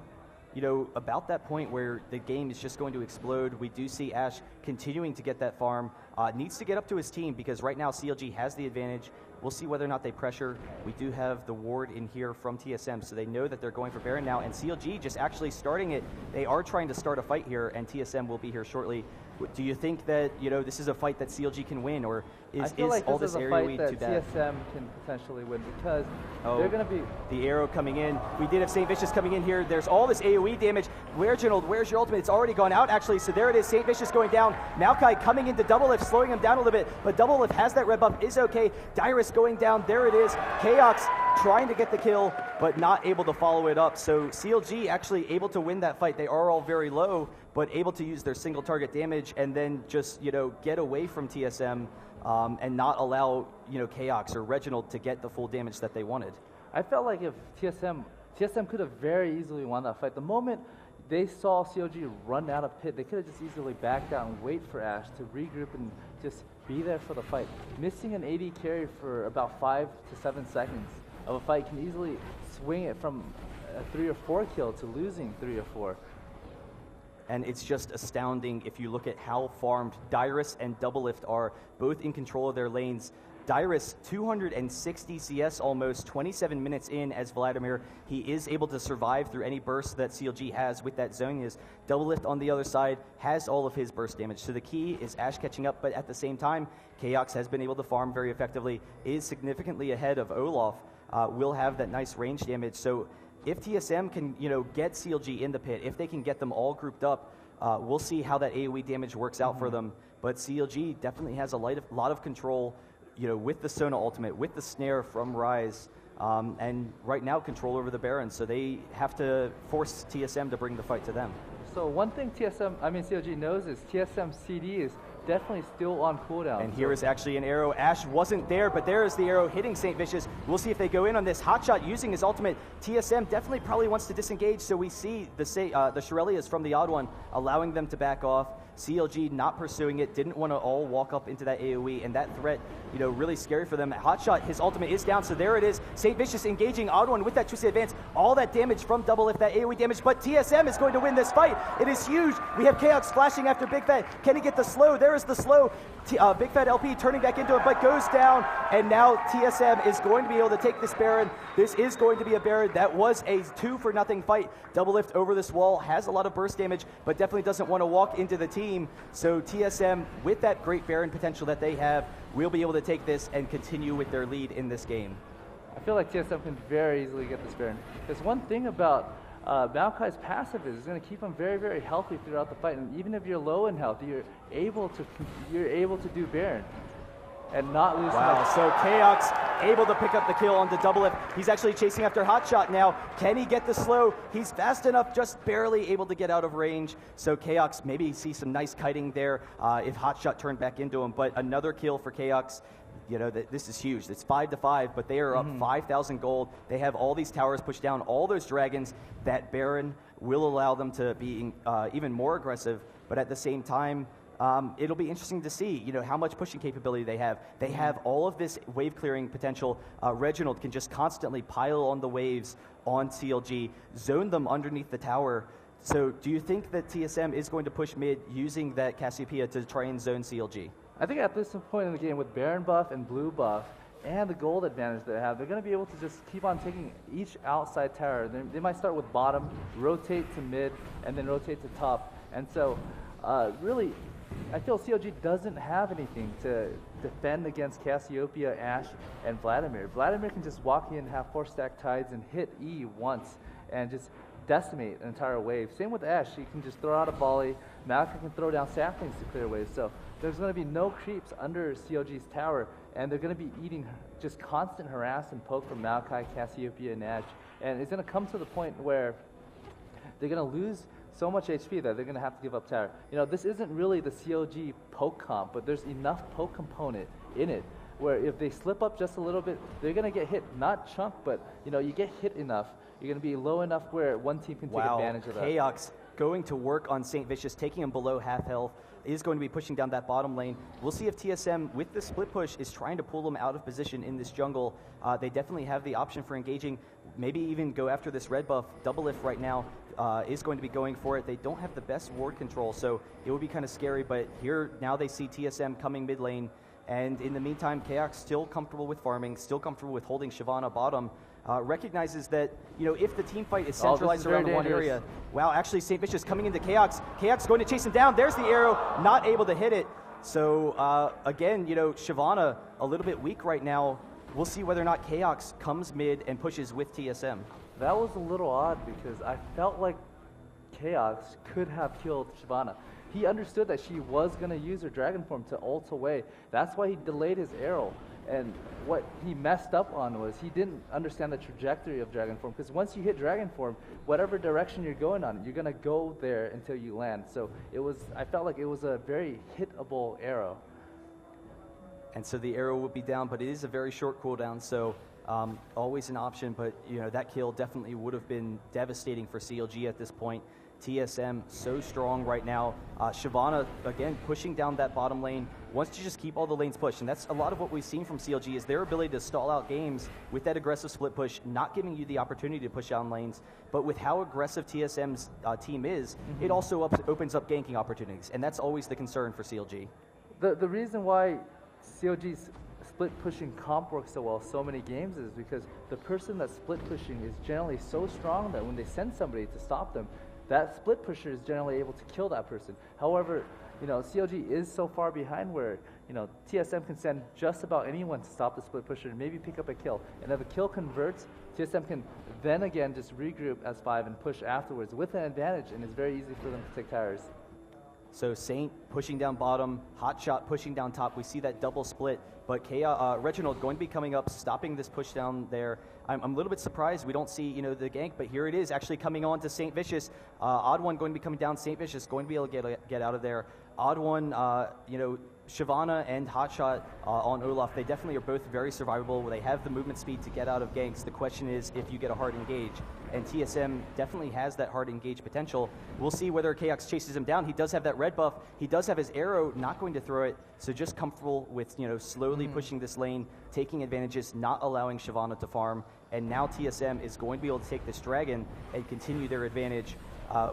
about that point where the game is just going to explode. We do see Ash continuing to get that farm. Needs to get up to his team because right now CLG has the advantage. We'll see whether or not they pressure. We do have the ward in here from TSM, so they know that they're going for Baron now, and CLG just actually starting it. They are trying to start a fight here, and TSM will be here shortly. Do you think that, this is a fight that CLG can win, or is all this AoE too bad? TSM can potentially win because they're going to be... The arrow coming in. We did have St. Vicious coming in here. There's all this AoE damage. Reginald, where's your ultimate? It's already gone out, actually, so there it is. St. Vicious going down. Maokai coming into Double Lift, slowing him down a little bit, but Double Lift has that red buff, is okay. Dyrus going down. There it is. Chaos trying to get the kill, but not able to follow it up. So CLG actually able to win that fight. They are all very low, but able to use their single target damage and then just, get away from TSM and not allow, Chaos or Reginald to get the full damage that they wanted. I felt like if TSM could have very easily won that fight. The moment they saw CLG run out of pit, they could have just easily backed out and wait for Ash to regroup and just be there for the fight. Missing an AD carry for about 5 to 7 seconds of a fight can easily swing it from a 3 or 4 kill to losing 3 or 4. And it's just astounding if you look at how farmed Dyrus and Double Lift are, both in control of their lanes. Dyrus, 260 CS almost, 27 minutes in as Vladimir. He is able to survive through any burst that CLG has with that Zonias. Double Lift on the other side has all of his burst damage. So the key is Ash catching up, but at the same time, Chaos has been able to farm very effectively, is significantly ahead of Olaf, will have that nice range damage. So if TSM can, get CLG in the pit, if they can get them all grouped up, we'll see how that AoE damage works out for them. But CLG definitely has a lot of control, with the Sona ultimate, with the snare from Rise, and right now control over the Baron. So they have to force TSM to bring the fight to them. So one thing CLG knows is TSM CD is definitely still on cooldown. And here is actually an arrow. Ash wasn't there, but there is the arrow hitting St. Vicious. We'll see if they go in on this. Hotshot using his ultimate. TSM definitely probably wants to disengage, so we see the Shirelias from the Odd One allowing them to back off. CLG not pursuing it, didn't want to all walk up into that AoE, and that threat, really scary for them. Hotshot, his ultimate is down, so there it is. St. Vicious engaging Odd One with that twisted advance. All that damage from Double Lift, that AoE damage, but TSM is going to win this fight. It is huge. We have Chaos flashing after Big Fat. Can he get the slow? There is the slow. Big Fat LP turning back into it, but goes down, and now TSM is going to be able to take this Baron. This is going to be a Baron. That was a 2-for-0 fight. Double Lift over this wall, has a lot of burst damage, but definitely doesn't want to walk into the team. So TSM, with that great Baron potential that they have, will be able to take this and continue with their lead in this game. I feel like TSM can very easily get this Baron. There's one thing about Maokai's passive is it's going to keep him very, very healthy throughout the fight, and even if you're low in health, you're able to do Baron and not lose. Wow! So Chaos able to pick up the kill onto Double Lift. He's actually chasing after Hotshot now. Can he get the slow? He's fast enough, just barely able to get out of range. So Chaos maybe see some nice kiting there if Hotshot turned back into him. But another kill for Chaos. This is huge. It's 5-5, but they are up 5,000 gold. They have all these towers pushed down, all those dragons. That Baron will allow them to be even more aggressive, but at the same time, it'll be interesting to see, how much pushing capability they have. They have all of this wave clearing potential. Reginald can just constantly pile on the waves on CLG, zone them underneath the tower. So do you think that TSM is going to push mid using that Cassiopeia to try and zone CLG? I think at this point in the game, with Baron buff and blue buff and the gold advantage they have, they're going to be able to just keep on taking each outside tower. They might start with bottom, rotate to mid, and then rotate to top. And so, really, I feel CLG doesn't have anything to defend against Cassiopeia, Ashe, and Vladimir. Vladimir can just walk in, have 4-stack tides, and hit E once, and just decimate an entire wave. Same with Ashe. He can just throw out a volley. Maokai can throw down saplings to clear waves. So there's going to be no creeps under CLG's tower, and they're going to be eating just constant harass and poke from Maokai, Cassiopeia, and Ashe. And it's going to come to the point where they're going to lose so much HP that they're going to have to give up tower. This isn't really the CLG poke comp, but there's enough poke component in it where if they slip up just a little bit, they're going to get hit. Not chunk, but you get hit enough. You're going to be low enough where one team can take advantage of that. Chaos going to work on St. Vicious, taking him below half health, is going to be pushing down that bottom lane. We'll see if TSM, with the split push, is trying to pull them out of position in this jungle. They definitely have the option for engaging, maybe even go after this red buff. Double Lift right now is going to be going for it. They don't have the best ward control, so it would be kind of scary, but here now they see TSM coming mid lane, and in the meantime, Chaos still comfortable with farming, still comfortable with holding Shyvana bottom. Recognizes that, if the team fight is centralized around one area. Wow, actually, St. Vicious coming into Chaos. Chaos going to chase him down. There's the arrow, not able to hit it. So, again, Shyvana a little bit weak right now. We'll see whether or not Chaos comes mid and pushes with TSM. That was a little odd because I felt like Chaos could have killed Shyvana. He understood that she was going to use her dragon form to ult away. That's why he delayed his arrow. And what he messed up on was he didn't understand the trajectory of dragon form, because once you hit dragon form, whatever direction you're going on, you're going to go there until you land. So I felt like it was a very hittable arrow. And so the arrow will be down, but it is a very short cooldown, so always an option. But that kill definitely would have been devastating for CLG at this point. TSM so strong right now. Shyvana, again, pushing down that bottom lane, wants to just keep all the lanes pushed, and that's a lot of what we've seen from CLG is their ability to stall out games with that aggressive split push, not giving you the opportunity to push down lanes. But with how aggressive TSM's team is, it also opens up ganking opportunities, and that's always the concern for CLG. The reason why CLG's split pushing comp works so well so many games is because the person that's split pushing is generally so strong that when they send somebody to stop them, that split pusher is generally able to kill that person. However, CLG is so far behind where, TSM can send just about anyone to stop the split pusher and maybe pick up a kill. And if the kill converts, TSM can then again just regroup as 5 and push afterwards with an advantage, and it's very easy for them to take towers. So Saint pushing down bottom, Hotshot pushing down top. We see that double split, but Reginald going to be coming up, stopping this push down there. I'm a little bit surprised we don't see, the gank, but here it is actually coming on to Saint Vicious. Odd One going to be coming down. Saint Vicious going to be able to get out of there. Odd One, Shyvana and Hotshot on Olaf, they definitely are both very survivable. They have the movement speed to get out of ganks. The question is if you get a hard engage. And TSM definitely has that hard engage potential. We'll see whether Kaox chases him down. He does have that red buff. He does have his arrow, not going to throw it. So just comfortable with, slowly pushing this lane, taking advantages, not allowing Shyvana to farm. And now TSM is going to be able to take this dragon and continue their advantage.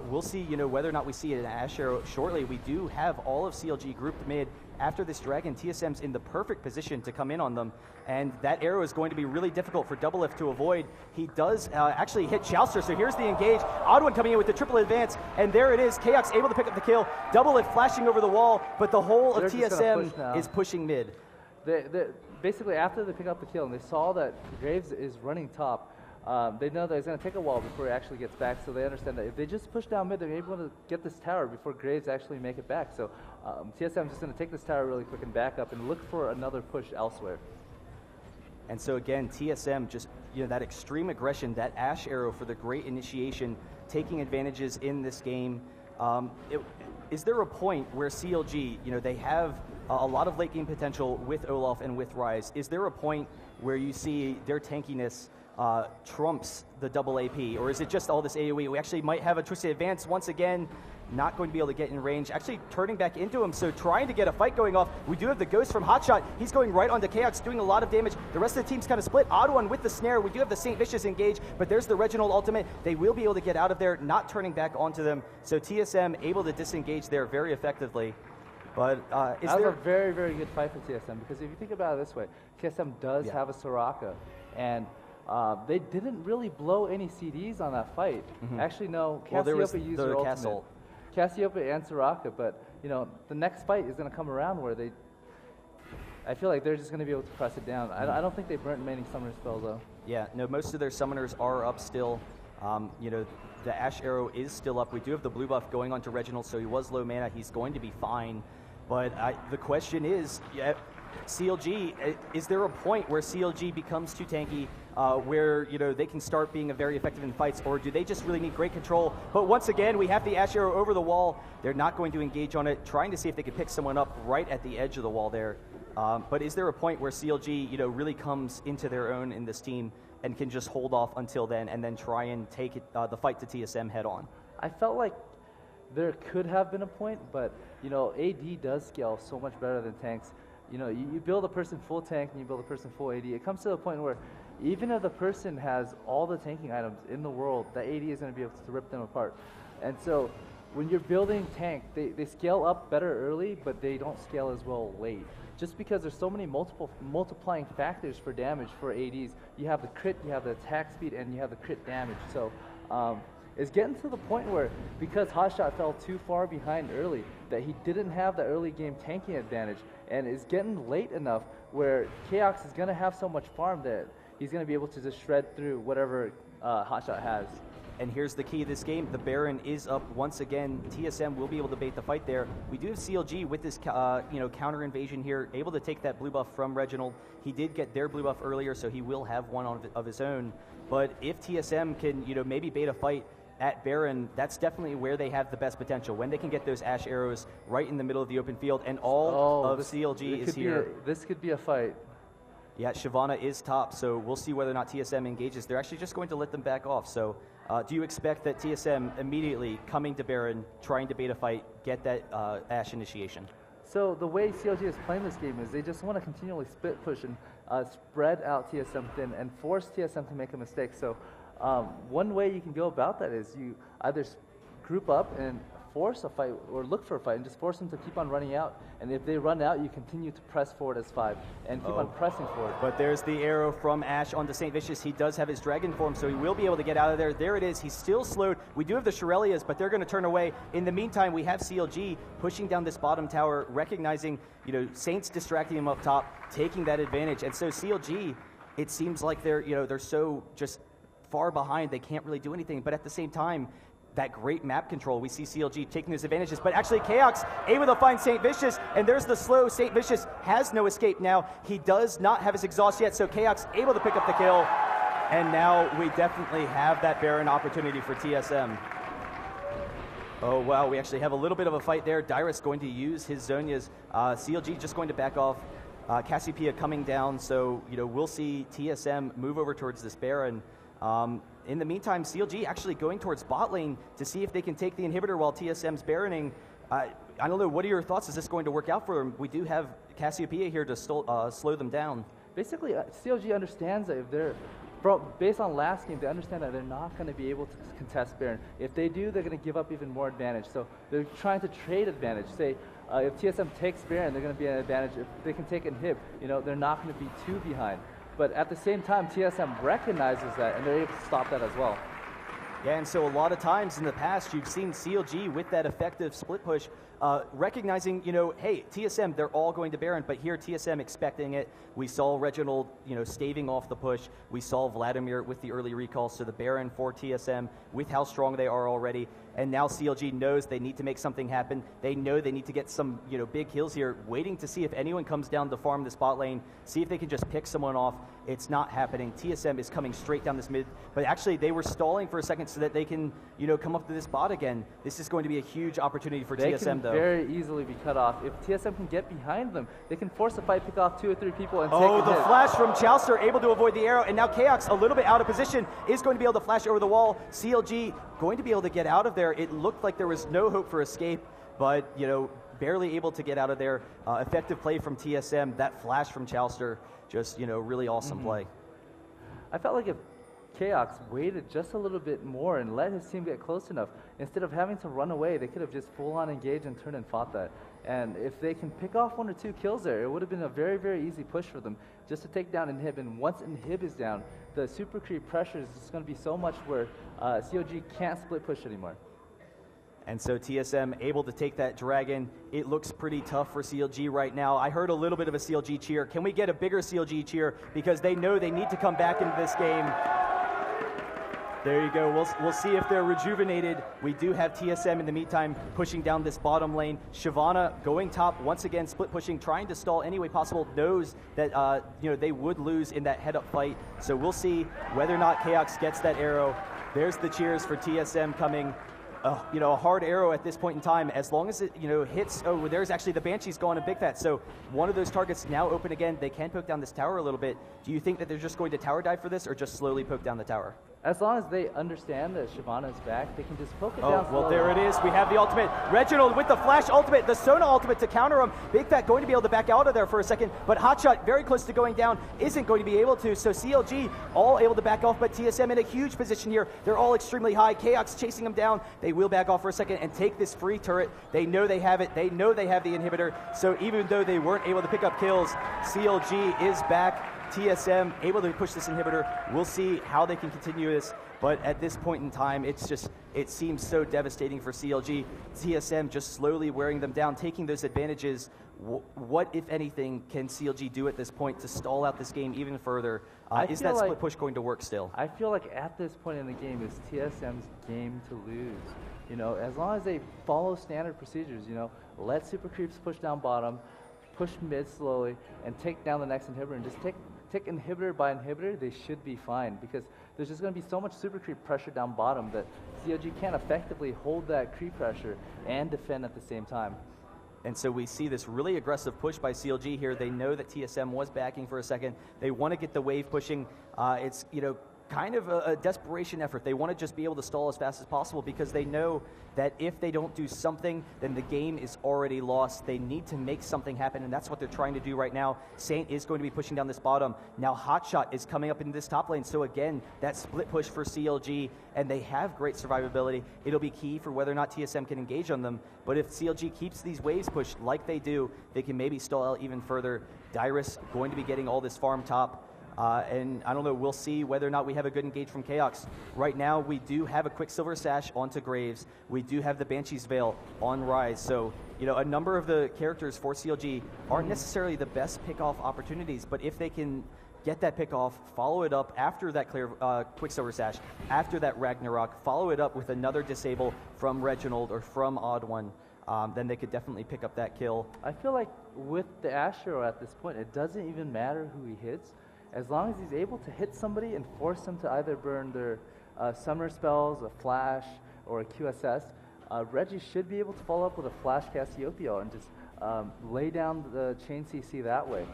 We'll see, whether or not we see an Ash Arrow shortly. We do have all of CLG grouped mid. After this dragon, TSM's in the perfect position to come in on them, and that arrow is going to be really difficult for Doublelift to avoid. He does actually hit Chouster, so here's the engage. Odd One coming in with the triple advance, and there it is. Kaox able to pick up the kill. Doublelift flashing over the wall, but the whole of TSM is pushing mid. Basically, after they pick up the kill, and they saw that Graves is running top, they know that he's going to take a wall before he actually gets back, so they understand that if they just push down mid, they're able to get this tower before Graves actually make it back. So TSM is just going to take this tower really quick and back up and look for another push elsewhere. And so again, TSM just, that extreme aggression, that Ash Arrow for the great initiation, taking advantages in this game. Is there a point where CLG, they have a lot of late game potential with Olaf and with Ryze. Is there a point where you see their tankiness trumps the double AP, or is it just all this AoE? We actually might have a Twisted Advance once again, not going to be able to get in range, actually turning back into him, so trying to get a fight going off. We do have the Ghost from Hotshot. He's going right onto Kaox, doing a lot of damage. The rest of the team's kind of split. Odd One with the snare. We do have the Saint Vicious engage, but there's the Reginald ultimate. They will be able to get out of there, not turning back onto them. So TSM able to disengage there very effectively. But that was a very, very good fight for TSM, because if you think about it this way, TSM does have a Soraka, and they didn't really blow any CDs on that fight. Actually, no. Cassiopeia used their ultimate. Cassiopeia and Soraka, but the next fight is going to come around where I feel like they're just going to be able to press it down. I don't think they burnt many summoner spells though. Yeah, no, most of their summoners are up still. The Ash Arrow is still up. We do have the blue buff going on to Reginald, so he was low mana. He's going to be fine. But the question is, CLG, is there a point where CLG becomes too tanky, where they can start being very effective in fights, or do they just really need great control? But once again, we have the Ash Arrow over the wall. They're not going to engage on it, trying to see if they can pick someone up right at the edge of the wall there. But is there a point where CLG, really comes into their own in this team and can just hold off until then and then try and take the fight to TSM head on? I felt like there could have been a point, but AD does scale so much better than tanks. You build a person full tank and you build a person full AD. It comes to the point where even if the person has all the tanking items in the world, the AD is going to be able to rip them apart. And so when you're building tank, they scale up better early, but they don't scale as well late. Just because there's so many multiplying factors for damage for ADs. You have the crit, you have the attack speed, and you have the crit damage. So it's getting to the point where, because Hotshot fell too far behind early, that he didn't have the early game tanking advantage, and it's getting late enough where Kaox is going to have so much farm that he's going to be able to just shred through whatever Hotshot has. And here's the key of this game. The Baron is up once again. TSM will be able to bait the fight there. We do have CLG with this counter invasion here, able to take that blue buff from Reginald. He did get their blue buff earlier, so he will have one of his own. But if TSM can maybe bait a fight at Baron, that's definitely where they have the best potential, when they can get those Ash Arrows right in the middle of the open field, and all of CLG is here. This could be a fight. Yeah, Shyvana is top, so we'll see whether or not TSM engages. They're actually just going to let them back off. So do you expect that TSM immediately coming to Baron, trying to bait a fight, get that Ash initiation? So the way CLG is playing this game is they just want to continually split push and spread out TSM thin and force TSM to make a mistake. So one way you can go about that is you either group up and force a fight, or look for a fight and just force them to keep on running out. And if they run out, you continue to press forward as 5 and keep on pressing forward. But there's the arrow from Ash onto Saint Vicious. He does have his dragon form, so he will be able to get out of there. There it is. He's still slowed. We do have the Shirelias, but they're going to turn away. In the meantime, we have CLG pushing down this bottom tower, recognizing, Saints distracting him up top, taking that advantage. And so CLG, it seems like they're so just far behind, they can't really do anything. But at the same time, that great map control. We see CLG taking those advantages, but actually Chaos able to find St. Vicious, and there's the slow. St. Vicious has no escape now. He does not have his exhaust yet, so Chaos able to pick up the kill, and now we definitely have that Baron opportunity for TSM. Oh wow, we actually have a little bit of a fight there. Dyrus going to use his Zonias. CLG just going to back off. Cassiopeia coming down, so we'll see TSM move over towards this Baron. In the meantime, CLG actually going towards bot lane to see if they can take the inhibitor while TSM's Baroning. I don't know, what are your thoughts? Is this going to work out for them? We do have Cassiopeia here to slow them down. Basically, CLG understands that if they're, based on last game, they understand that they're not going to be able to contest Baron. If they do, they're going to give up even more advantage. So they're trying to trade advantage. Say, if TSM takes Baron, they're going to be an advantage. If they can take Inhib, they're not going to be too behind. But at the same time, TSM recognizes that, and they're able to stop that as well. Yeah, and so a lot of times in the past, you've seen CLG with that effective split push, recognizing, hey, TSM, they're all going to Baron, but here TSM expecting it. We saw Reginald, staving off the push. We saw Vladimir with the early recall, so the Baron for TSM with how strong they are already. And now CLG knows they need to make something happen. They know they need to get some, big kills here, waiting to see if anyone comes down to farm this bot lane, see if they can just pick someone off. It's not happening. TSM is coming straight down this mid, but actually they were stalling for a second so that they can, come up to this bot again. This is going to be a huge opportunity for TSM, though. They can very easily be cut off. If TSM can get behind them, they can force a fight, pick off 2 or 3 people, and take a hit. Flash from Chowster, able to avoid the arrow, and now Chaos, a little bit out of position, is going to be able to flash over the wall. CLG going to be able to get out of there. It looked like there was no hope for escape, but, barely able to get out of there. Effective play from TSM. That flash from Chowster, just, really awesome play. I felt like if Chaos waited just a little bit more and let his team get close enough, instead of having to run away, they could have just full-on engaged and turned and fought that. And if they can pick off 1 or 2 kills there, it would have been a very, very easy push for them just to take down Inhib. And once Inhib is down, the super creep pressure is just going to be so much where CLG can't split push anymore. And so TSM able to take that Dragon. It looks pretty tough for CLG right now. I heard a little bit of a CLG cheer. Can we get a bigger CLG cheer? Because they know they need to come back into this game. There you go. We'll see if they're rejuvenated. We do have TSM in the meantime pushing down this bottom lane. Shyvana going top once again, split pushing, trying to stall any way possible. Knows that they would lose in that head-up fight. So we'll see whether or not Chaos gets that arrow. There's the cheers for TSM coming. A hard arrow at this point in time. As long as it hits. Oh, there's actually the Banshee's going to Big Fat. So one of those targets now open again. They can poke down this tower a little bit. Do you think that they're just going to tower dive for this, or just slowly poke down the tower? As long as they understand that Shyvana is back, they can just poke it down slowly. Well, there it is. We have the ultimate. Reginald with the flash ultimate, the Sona ultimate to counter him. Big Fat going to be able to back out of there for a second, but Hotshot very close to going down, isn't going to be able to. So CLG all able to back off, but TSM in a huge position here. They're all extremely high. Chaos chasing them down. They will back off for a second and take this free turret. They know they have it. They know they have the inhibitor. So even though they weren't able to pick up kills, CLG is back. TSM able to push this inhibitor. We'll see how they can continue this. But at this point in time, it seems so devastating for CLG. TSM just slowly wearing them down, taking those advantages. What, if anything, can CLG do at this point to stall out this game even further? Is that split push going to work still? I feel like at this point in the game, it's TSM's game to lose. As long as they follow standard procedures, let super creeps push down bottom, push mid slowly, and take down the next inhibitor, and just take inhibitor by inhibitor, they should be fine, because there's just going to be so much super creep pressure down bottom that CLG can't effectively hold that creep pressure and defend at the same time. And so we see this really aggressive push by CLG here. They know that TSM was backing for a second. They want to get the wave pushing. It's kind of a desperation effort. They want to just be able to stall as fast as possible, because they know that if they don't do something, then the game is already lost. They need to make something happen, and that's what they're trying to do right now. Saint is going to be pushing down this bottom. Now Hotshot is coming up into this top lane, so again, that split push for CLG, and they have great survivability. It'll be key for whether or not TSM can engage on them, but if CLG keeps these waves pushed like they do, they can maybe stall out even further. Dyrus going to be getting all this farm top. And I don't know, we'll see whether or not we have a good engage from Chaos. Right now, we do have a Quicksilver Sash onto Graves. We do have the Banshee's Veil on Rise. So, a number of the characters for CLG aren't necessarily the best pick-off opportunities, but if they can get that pick off, follow it up after that clear Quicksilver Sash, after that Ragnarok, follow it up with another disable from Reginald or from Odd One, then they could definitely pick up that kill. I feel like with the Ash Hero at this point, it doesn't even matter who he hits. As long as he's able to hit somebody and force them to either burn their summer spells, a flash, or a QSS, Reggie should be able to follow up with a flash Cassiopeia and just lay down the chain CC that way.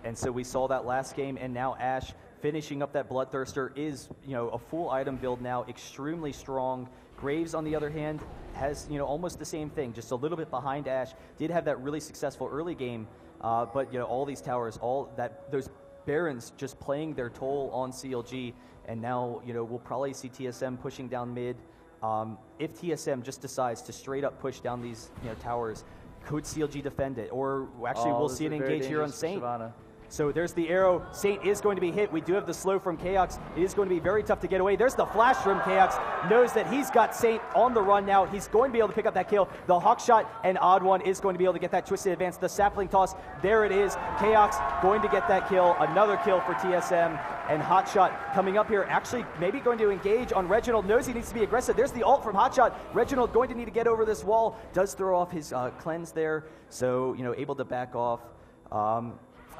And so we saw that last game, and now Ash finishing up that Bloodthirster is, a full item build now, extrememely strong. Graves, on the other hand, has, almost the same thing, just a little bit behind Ash. Did have that really successful early game, but, all these towers, those Barons just playing their toll on CLG, and now, we'll probably see TSM pushing down mid. If TSM just decides to straight up push down these, towers, could CLG defend it? Or actually, we'll see an engage here on Saint. So there's the arrow. Saint is going to be hit. We do have the slow from Chaos. It is going to be very tough to get away. There's the flash from Chaos. Knows that he's got Saint on the run now. He's going to be able to pick up that kill. The Hawk Shot and Odd One is going to be able to get that twisted advance. The sapling toss, there it is. Chaos going to get that kill. Another kill for TSM. And Hotshot coming up here, actually maybe going to engage on Reginald. Knows he needs to be aggressive. There's the ult from Hotshot. Reginald going to need to get over this wall. Does throw off his cleanse there. So, able to back off.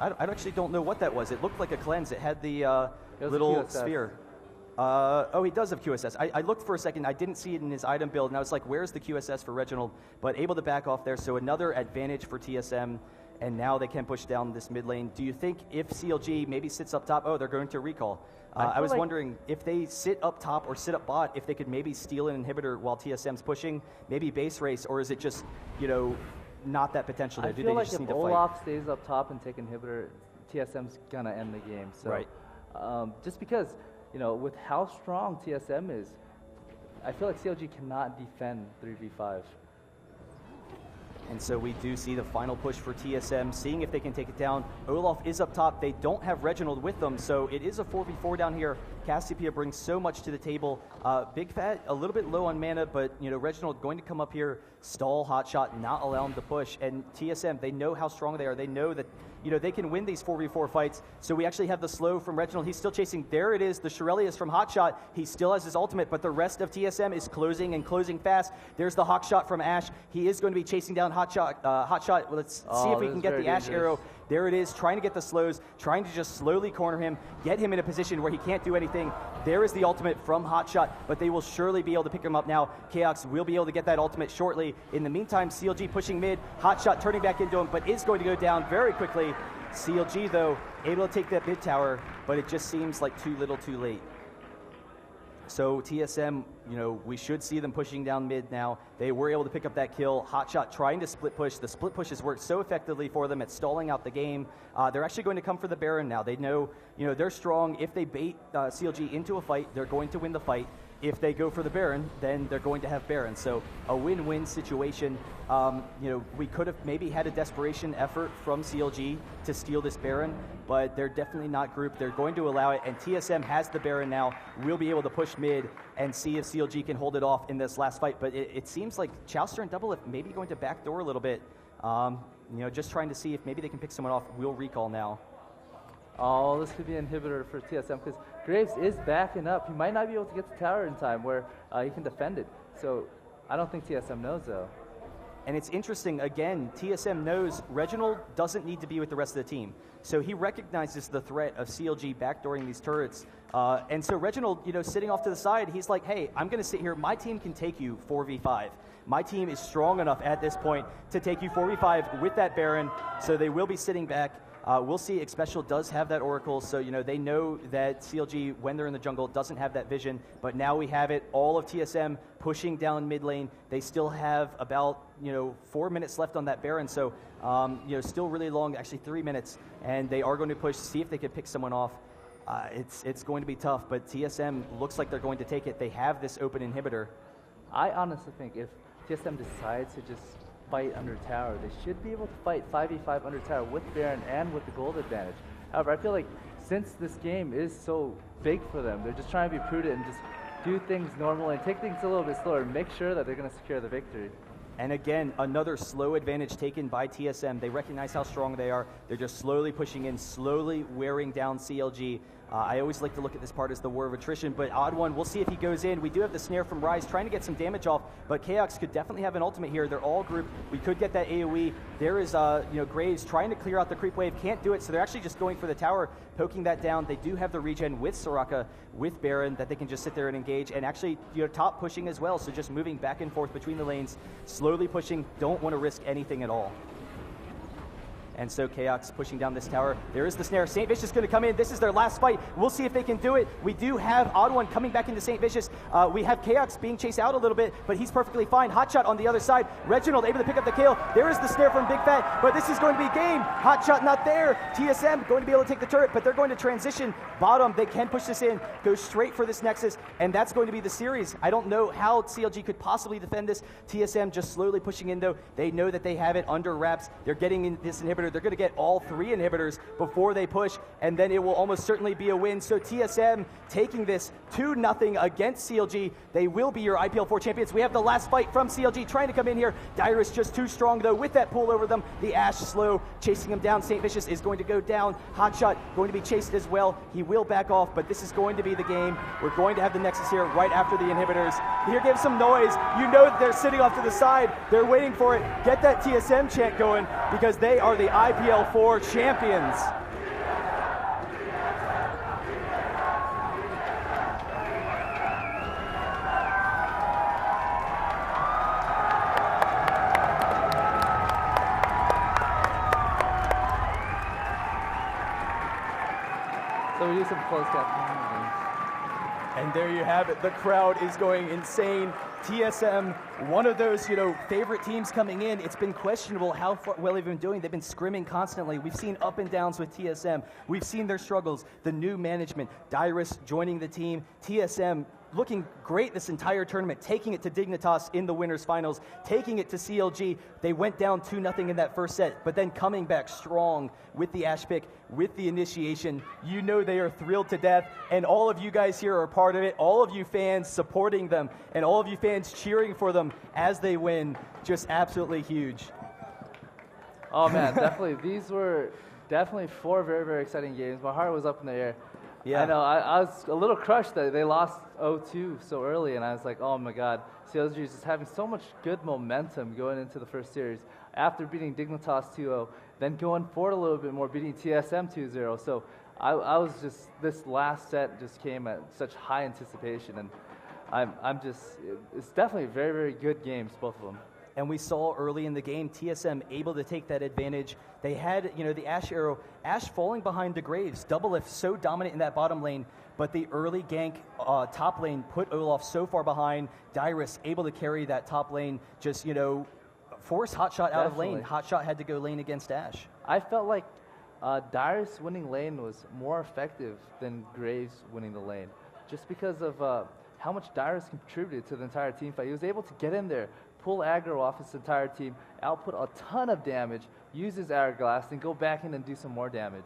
I actually don't know what that was. It looked like a cleanse. It had the little sphere. Oh, he does have QSS. I looked for a second. I didn't see it in his item build, and I was like, where's the QSS for Reginald? But able to back off there, so another advantage for TSM, and now they can push down this mid lane. Do you think if CLG maybe sits up top, they're going to recall? I was wondering if they sit up top or sit up bot, if they could maybe steal an inhibitor while TSM's pushing, maybe base race, or is it just, not that potential there? I feel like if Olaf stays up top and take inhibitor, TSM's gonna end the game. So, right. Just because, with how strong TSM is, I feel like CLG cannot defend 3v5. And so we do see the final push for TSM, seeing if they can take it down. Olaf is up top. They don't have Reginald with them, so it is a 4v4 down here. Cassiopeia brings so much to the table. Big Fat, a little bit low on mana, but Reginald going to come up here, stall Hotshot, not allow him to push. And TSM, they know how strong they are. They know that they can win these 4v4 fights. So we actually have the slow from Reginald. He's still chasing. There it is, the Shirelius from Hotshot. He still has his ultimate, but the rest of TSM is closing and closing fast. There's the Hawk Shot from Ash. He is going to be chasing down Hotshot. Hotshot. Let's see if we can get the Ash arrow. There it is, trying to get the slows, trying to just slowly corner him, get him in a position where he can't do anything. There is the ultimate from Hotshot, but they will surely be able to pick him up now. Chaos will be able to get that ultimate shortly. In the meantime, CLG pushing mid, Hotshot turning back into him, but is going to go down very quickly. CLG, though, able to take that mid tower, but it just seems like too little too late. So TSM, we should see them pushing down mid now. They were able to pick up that kill. Hotshot trying to split push. The split push has worked so effectively for them at stalling out the game. They're actually going to come for the Baron now. They know, they're strong. If they bait CLG into a fight, they're going to win the fight. If they go for the Baron, then they're going to have Baron. So a win-win situation. We could have maybe had a desperation effort from CLG to steal this Baron, but they're definitely not grouped. They're going to allow it, and TSM has the Baron now. We'll be able to push mid and see if CLG can hold it off in this last fight. But it seems like Chowster and Doublelift maybe going to backdoor a little bit. Just trying to see if maybe they can pick someone off. We'll recall now. Oh, this could be an inhibitor for TSM because Graves is backing up. He might not be able to get the tower in time where he can defend it. So I don't think TSM knows, though. And it's interesting, again, TSM knows Reginald doesn't need to be with the rest of the team. So he recognizes the threat of CLG backdooring these turrets. And so Reginald, sitting off to the side, he's like, hey, I'm going to sit here. My team can take you 4v5. My team is strong enough at this point to take you 4v5 with that Baron. So they will be sitting back. We'll see. Xpecial does have that Oracle, so they know that CLG, when they're in the jungle, doesn't have that vision. But now we have it. All of TSM pushing down mid lane. They still have about 4 minutes left on that Baron, so still really long, actually 3 minutes. And they are going to push, see if they can pick someone off. It's going to be tough, but TSM looks like they're going to take it. They have this open inhibitor. I honestly think if TSM decides to just fight under tower, they should be able to fight 5v5 under tower with Baron and with the gold advantage. However, I feel like since this game is so big for them, they're just trying to be prudent and just do things normally and take things a little bit slower and make sure that they're going to secure the victory. And again, another slow advantage taken by TSM. They recognize how strong they are. They're just slowly pushing in, slowly wearing down CLG. I always like to look at this part as the war of attrition, but Odd One, we'll see if he goes in. We do have the snare from Rise trying to get some damage off, but Chaos could definitely have an ultimate here. They're all grouped. We could get that AoE. There is Graves trying to clear out the creep wave, can't do it, so they're actually just going for the tower, poking that down. They do have the regen with Soraka, with Baron, that they can just sit there and engage, and actually top pushing as well, so just moving back and forth between the lanes, slowly pushing, don't want to risk anything at all. And so Chaos pushing down this tower. There is the snare. St. Vicious going to come in. This is their last fight. We'll see if they can do it. We do have Odd One coming back into St. Vicious. We have Chaos being chased out a little bit, but he's perfectly fine. Hotshot on the other side. Reginald able to pick up the kill. There is the snare from Big Fat, but this is going to be game. Hotshot not there. TSM going to be able to take the turret, but they're going to transition bottom. They can push this in, go straight for this Nexus, and that's going to be the series. I don't know how CLG could possibly defend this. TSM just slowly pushing in, though. They know that they have it under wraps. They're getting in this inhibitor. They're going to get all 3 inhibitors before they push, and then it will almost certainly be a win. So TSM taking this 2-0 against CLG. They will be your IPL4 champions. We have the last fight from CLG trying to come in here. Dyrus just too strong, though, with that pull over them. The Ashe slow, chasing him down. St. Vicious is going to go down. Hotshot going to be chased as well. He will back off, but this is going to be the game. We're going to have the Nexus here right after the inhibitors. Here, give some noise. You know that they're sitting off to the side. They're waiting for it. Get that TSM chant going, because they are the IPL4 champions. So we do some closed captioning. And there you have it. The crowd is going insane. TSM, one of those, favorite teams coming in. It's been questionable how well they've been doing. They've been scrimming constantly. We've seen up and downs with TSM. We've seen their struggles. The new management, Dyrus joining the team, TSM looking great this entire tournament, taking it to Dignitas in the winners finals, taking it to CLG. They went down 2-0 in that first set, but then coming back strong with the Ashe pick, with the initiation. You know they are thrilled to death, and all of you guys here are part of it. All of you fans supporting them, and all of you fans cheering for them as they win. Just absolutely huge. Oh man, definitely. These were definitely 4 very, very exciting games. My heart was up in the air. Yeah. I know, I was a little crushed that they lost 0-2 so early, and I was like, oh my god, CLG is just having so much good momentum going into the first series. After beating Dignitas 2-0, then going forward a little bit more, beating TSM 2-0. So I was just, this last set just came at such high anticipation, and I'm just, it's definitely very, very good games, both of them. And we saw early in the game, TSM able to take that advantage. They had, the Ashe arrow, Ashe falling behind the Graves. Double Lift so dominant in that bottom lane, but the early gank top lane put Olaf so far behind. Dyrus able to carry that top lane, just, force Hotshot out of lane. Hotshot had to go lane against Ashe. I felt like Dyrus winning lane was more effective than Graves winning the lane, just because of how much Dyrus contributed to the entire team fight. He was able to get in there, pull aggro off his entire team, output a ton of damage, use his hourglass, then go back in and do some more damage.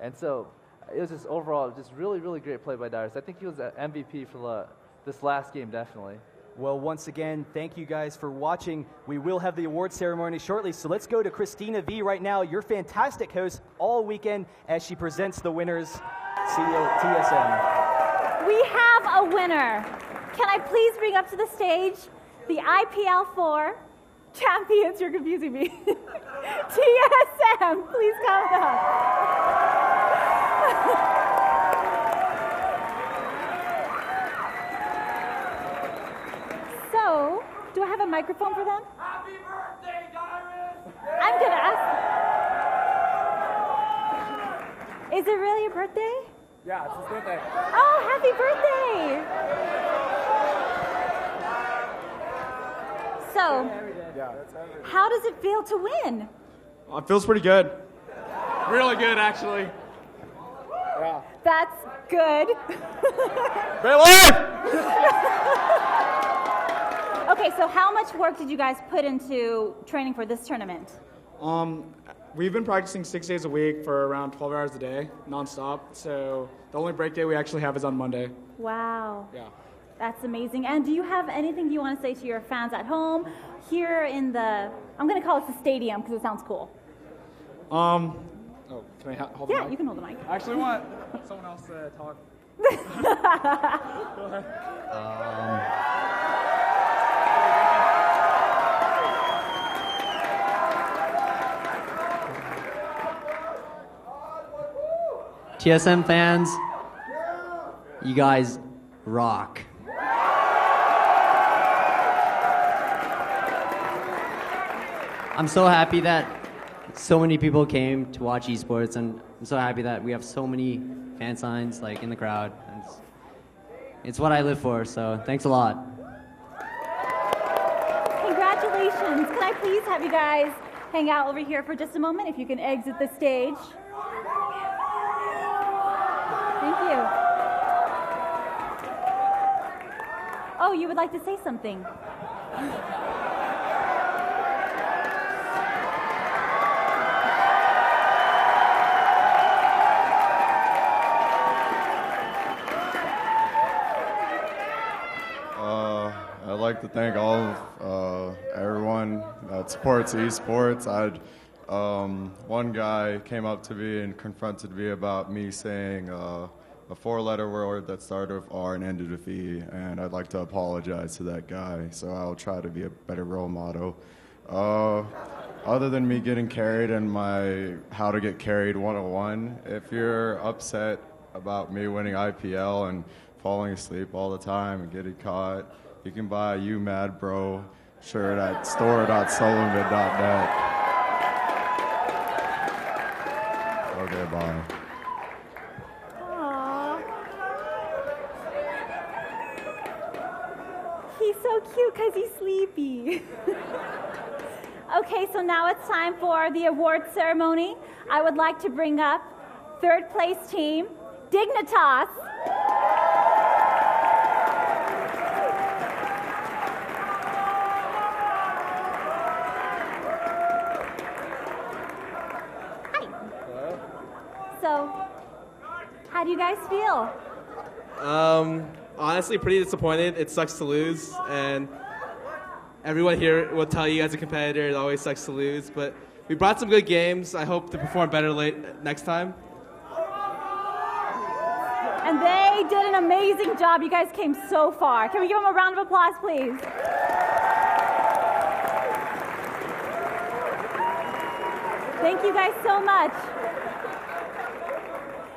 And so it was just overall just really, really great play by Dyrus. I think he was the MVP for this last game, definitely. Well, once again, thank you guys for watching. We will have the award ceremony shortly, so let's go to Christina V right now, your fantastic host all weekend as she presents the winners, TSM. We have a winner. Can I please bring up to the stage the IPL4 champions? You're confusing me. TSM, please come up. So, do I have a microphone for them? Happy birthday, Dyrus! I'm gonna ask. Is it really your birthday? Yeah, it's his birthday. Oh, happy birthday! So, how does it feel to win? It feels pretty good. Really good, actually. Yeah. That's good. Great life! Okay, so how much work did you guys put into training for this tournament? We've been practicing 6 days a week for around 12 hours a day, nonstop. So the only break day we actually have is on Monday. Wow. Yeah. That's amazing. And do you have anything you want to say to your fans at home here in the, I'm going to call it the stadium because it sounds cool. Oh, can I hold the Yeah, mic? you can hold the mic. I actually want someone else to talk. Go ahead. TSM fans, you guys rock. I'm so happy that so many people came to watch esports, and I'm so happy that we have so many fan signs like in the crowd. It's what I live for, so thanks a lot. Congratulations. Can I please have you guys hang out over here for just a moment if you can exit the stage? Thank you. Oh, you would like to say something? I'd like to thank all of everyone that supports esports. One guy came up to me and confronted me about me saying a four-letter word that started with R and ended with E, and I'd like to apologize to that guy. So I'll try to be a better role model. Other than me getting carried and my How to Get Carried 101, if you're upset about me winning IPL and falling asleep all the time and getting caught, you can buy a You Mad Bro shirt at store.solomid.net. Okay, bye. Aww. He's so cute because he's sleepy. Okay, so now it's time for the award ceremony. I would like to bring up third place team, Dignitas. So, how do you guys feel? Honestly, pretty disappointed. It sucks to lose, and everyone here will tell you as a competitor it always sucks to lose, but we brought some good games. I hope to perform better next time. And they did an amazing job. You guys came so far. Can we give them a round of applause, please? Thank you guys so much.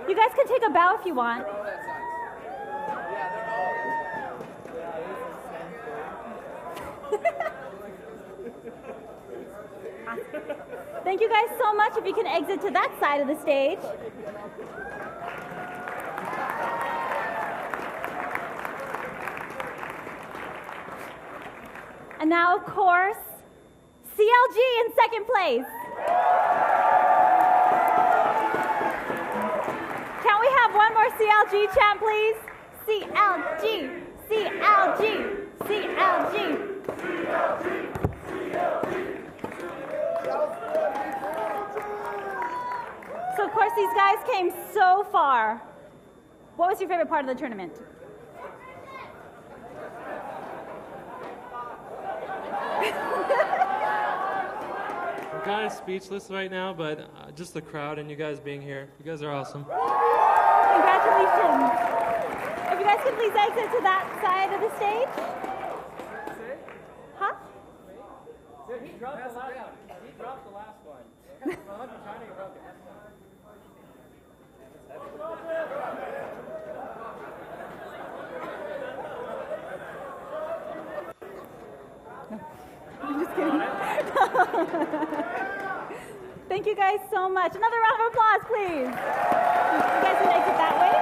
You guys can take a bow if you want. Thank you guys so much. If you can exit to that side of the stage. And now, of course, CLG in second place. Can we have one more CLG chant, please? CLG, CLG, CLG. So, of course, these guys came so far. What was your favorite part of the tournament? I'm kind of speechless right now, but just the crowd and you guys being here. You guys are awesome. Congratulations. If you guys could please exit to that side of the stage. Huh? He dropped the last one. He dropped the last one. I'm just kidding. Thank you guys so much. Another round of applause, please. You guys can exit that way.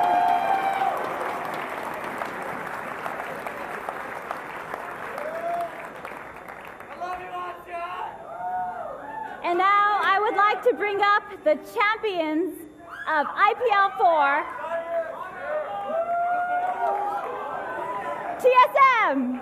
And now I would like to bring up the champions of IPL4, TSM.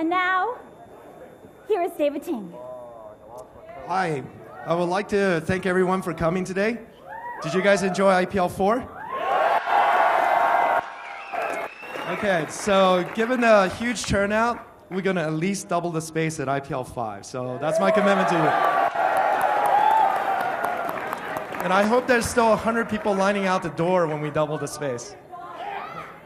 And now, here is David Ting. Hi, I would like to thank everyone for coming today. Did you guys enjoy IPL4? Okay, so given the huge turnout, we're going to at least double the space at IPL5. So that's my commitment to you. And I hope there's still 100 people lining out the door when we double the space.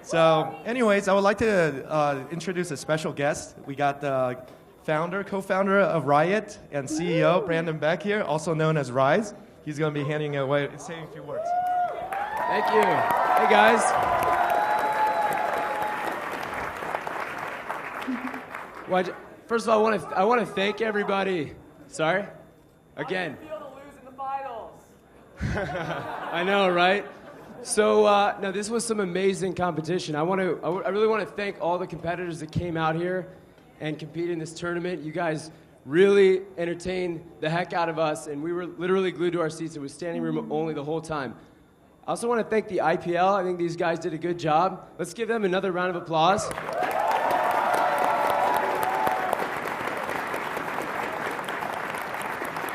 So anyways, I would like to introduce a special guest. We got the co-founder of Riot and CEO, Brandon Beck here, also known as Rise. He's going to be handing it away and saying a few words. Thank you. Hey, guys. Well, first of all, I want to thank everybody. Sorry? Again. How does it feel to lose in the finals? I know, right? So, no, this was some amazing competition. I really want to thank all the competitors that came out here and competed in this tournament. You guys really entertained the heck out of us, and we were literally glued to our seats. It was standing room only the whole time. I also want to thank the IPL. I think these guys did a good job. Let's give them another round of applause.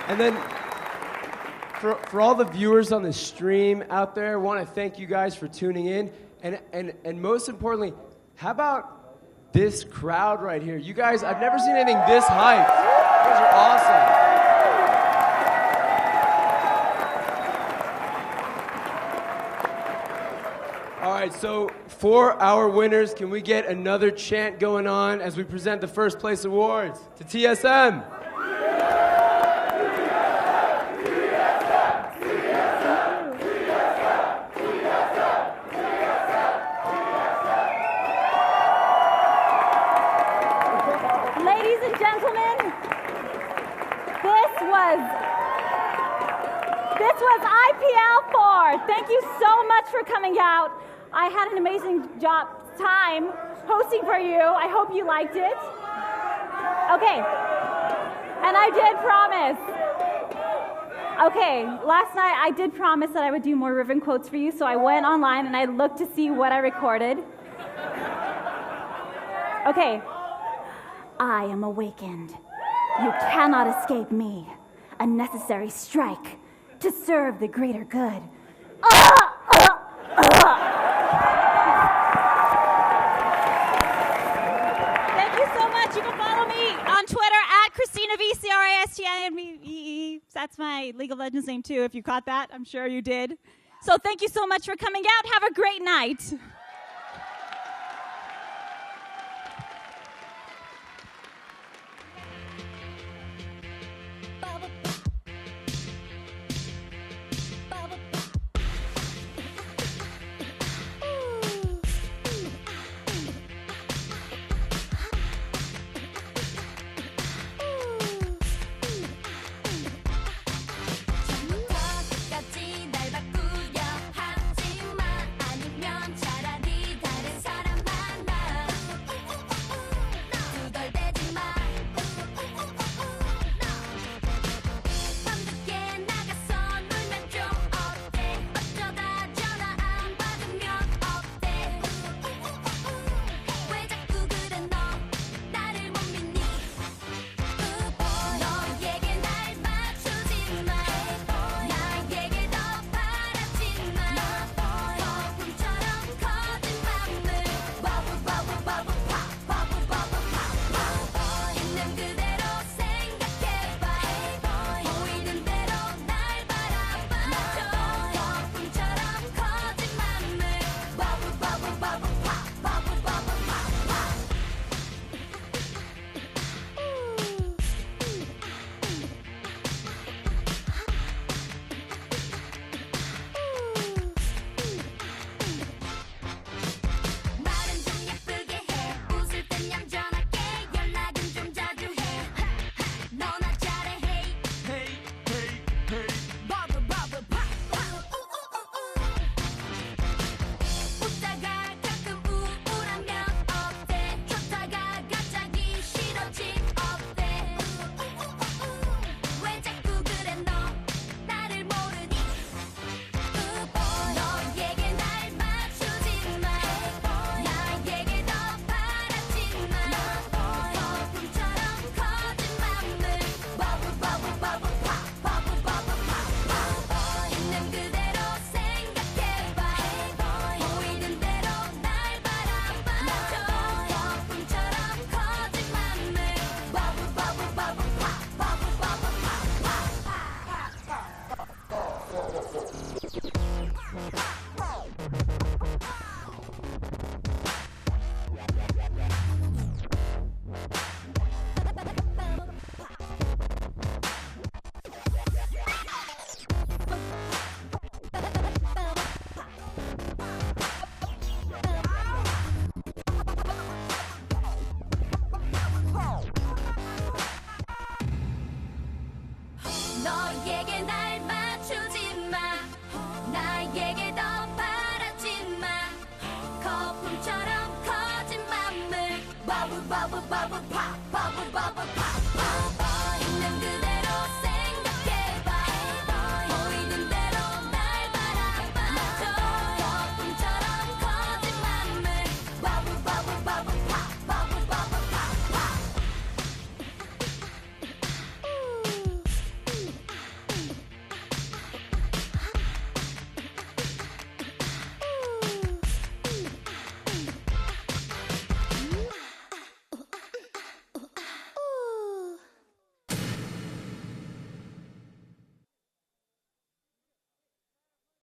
And then, for all the viewers on the stream out there, I want to thank you guys for tuning in. And most importantly, how about this crowd right here? You guys, I've never seen anything this hyped. You guys are awesome. All right, so for our winners, can we get another chant going on as we present the first place awards to TSM? This was IPL4. Thank you so much for coming out. I had an amazing time hosting for you. I hope you liked it. Okay. And I did promise. Okay, last night I did promise that I would do more Riven quotes for you, so I went online and I looked to see what I recorded. Okay. I am awakened. You cannot escape me. A necessary strike to serve the greater good. Thank you so much. You can follow me on Twitter at Christina V, CRISTINAVE. That's my League of Legends name too, if you caught that. I'm sure you did. So thank you so much for coming out. Have a great night. 처음부터 끝까지 날 바꾸려 하지만 아니면 차라리 bubble, bubble, pop, bubble, bubble, pop.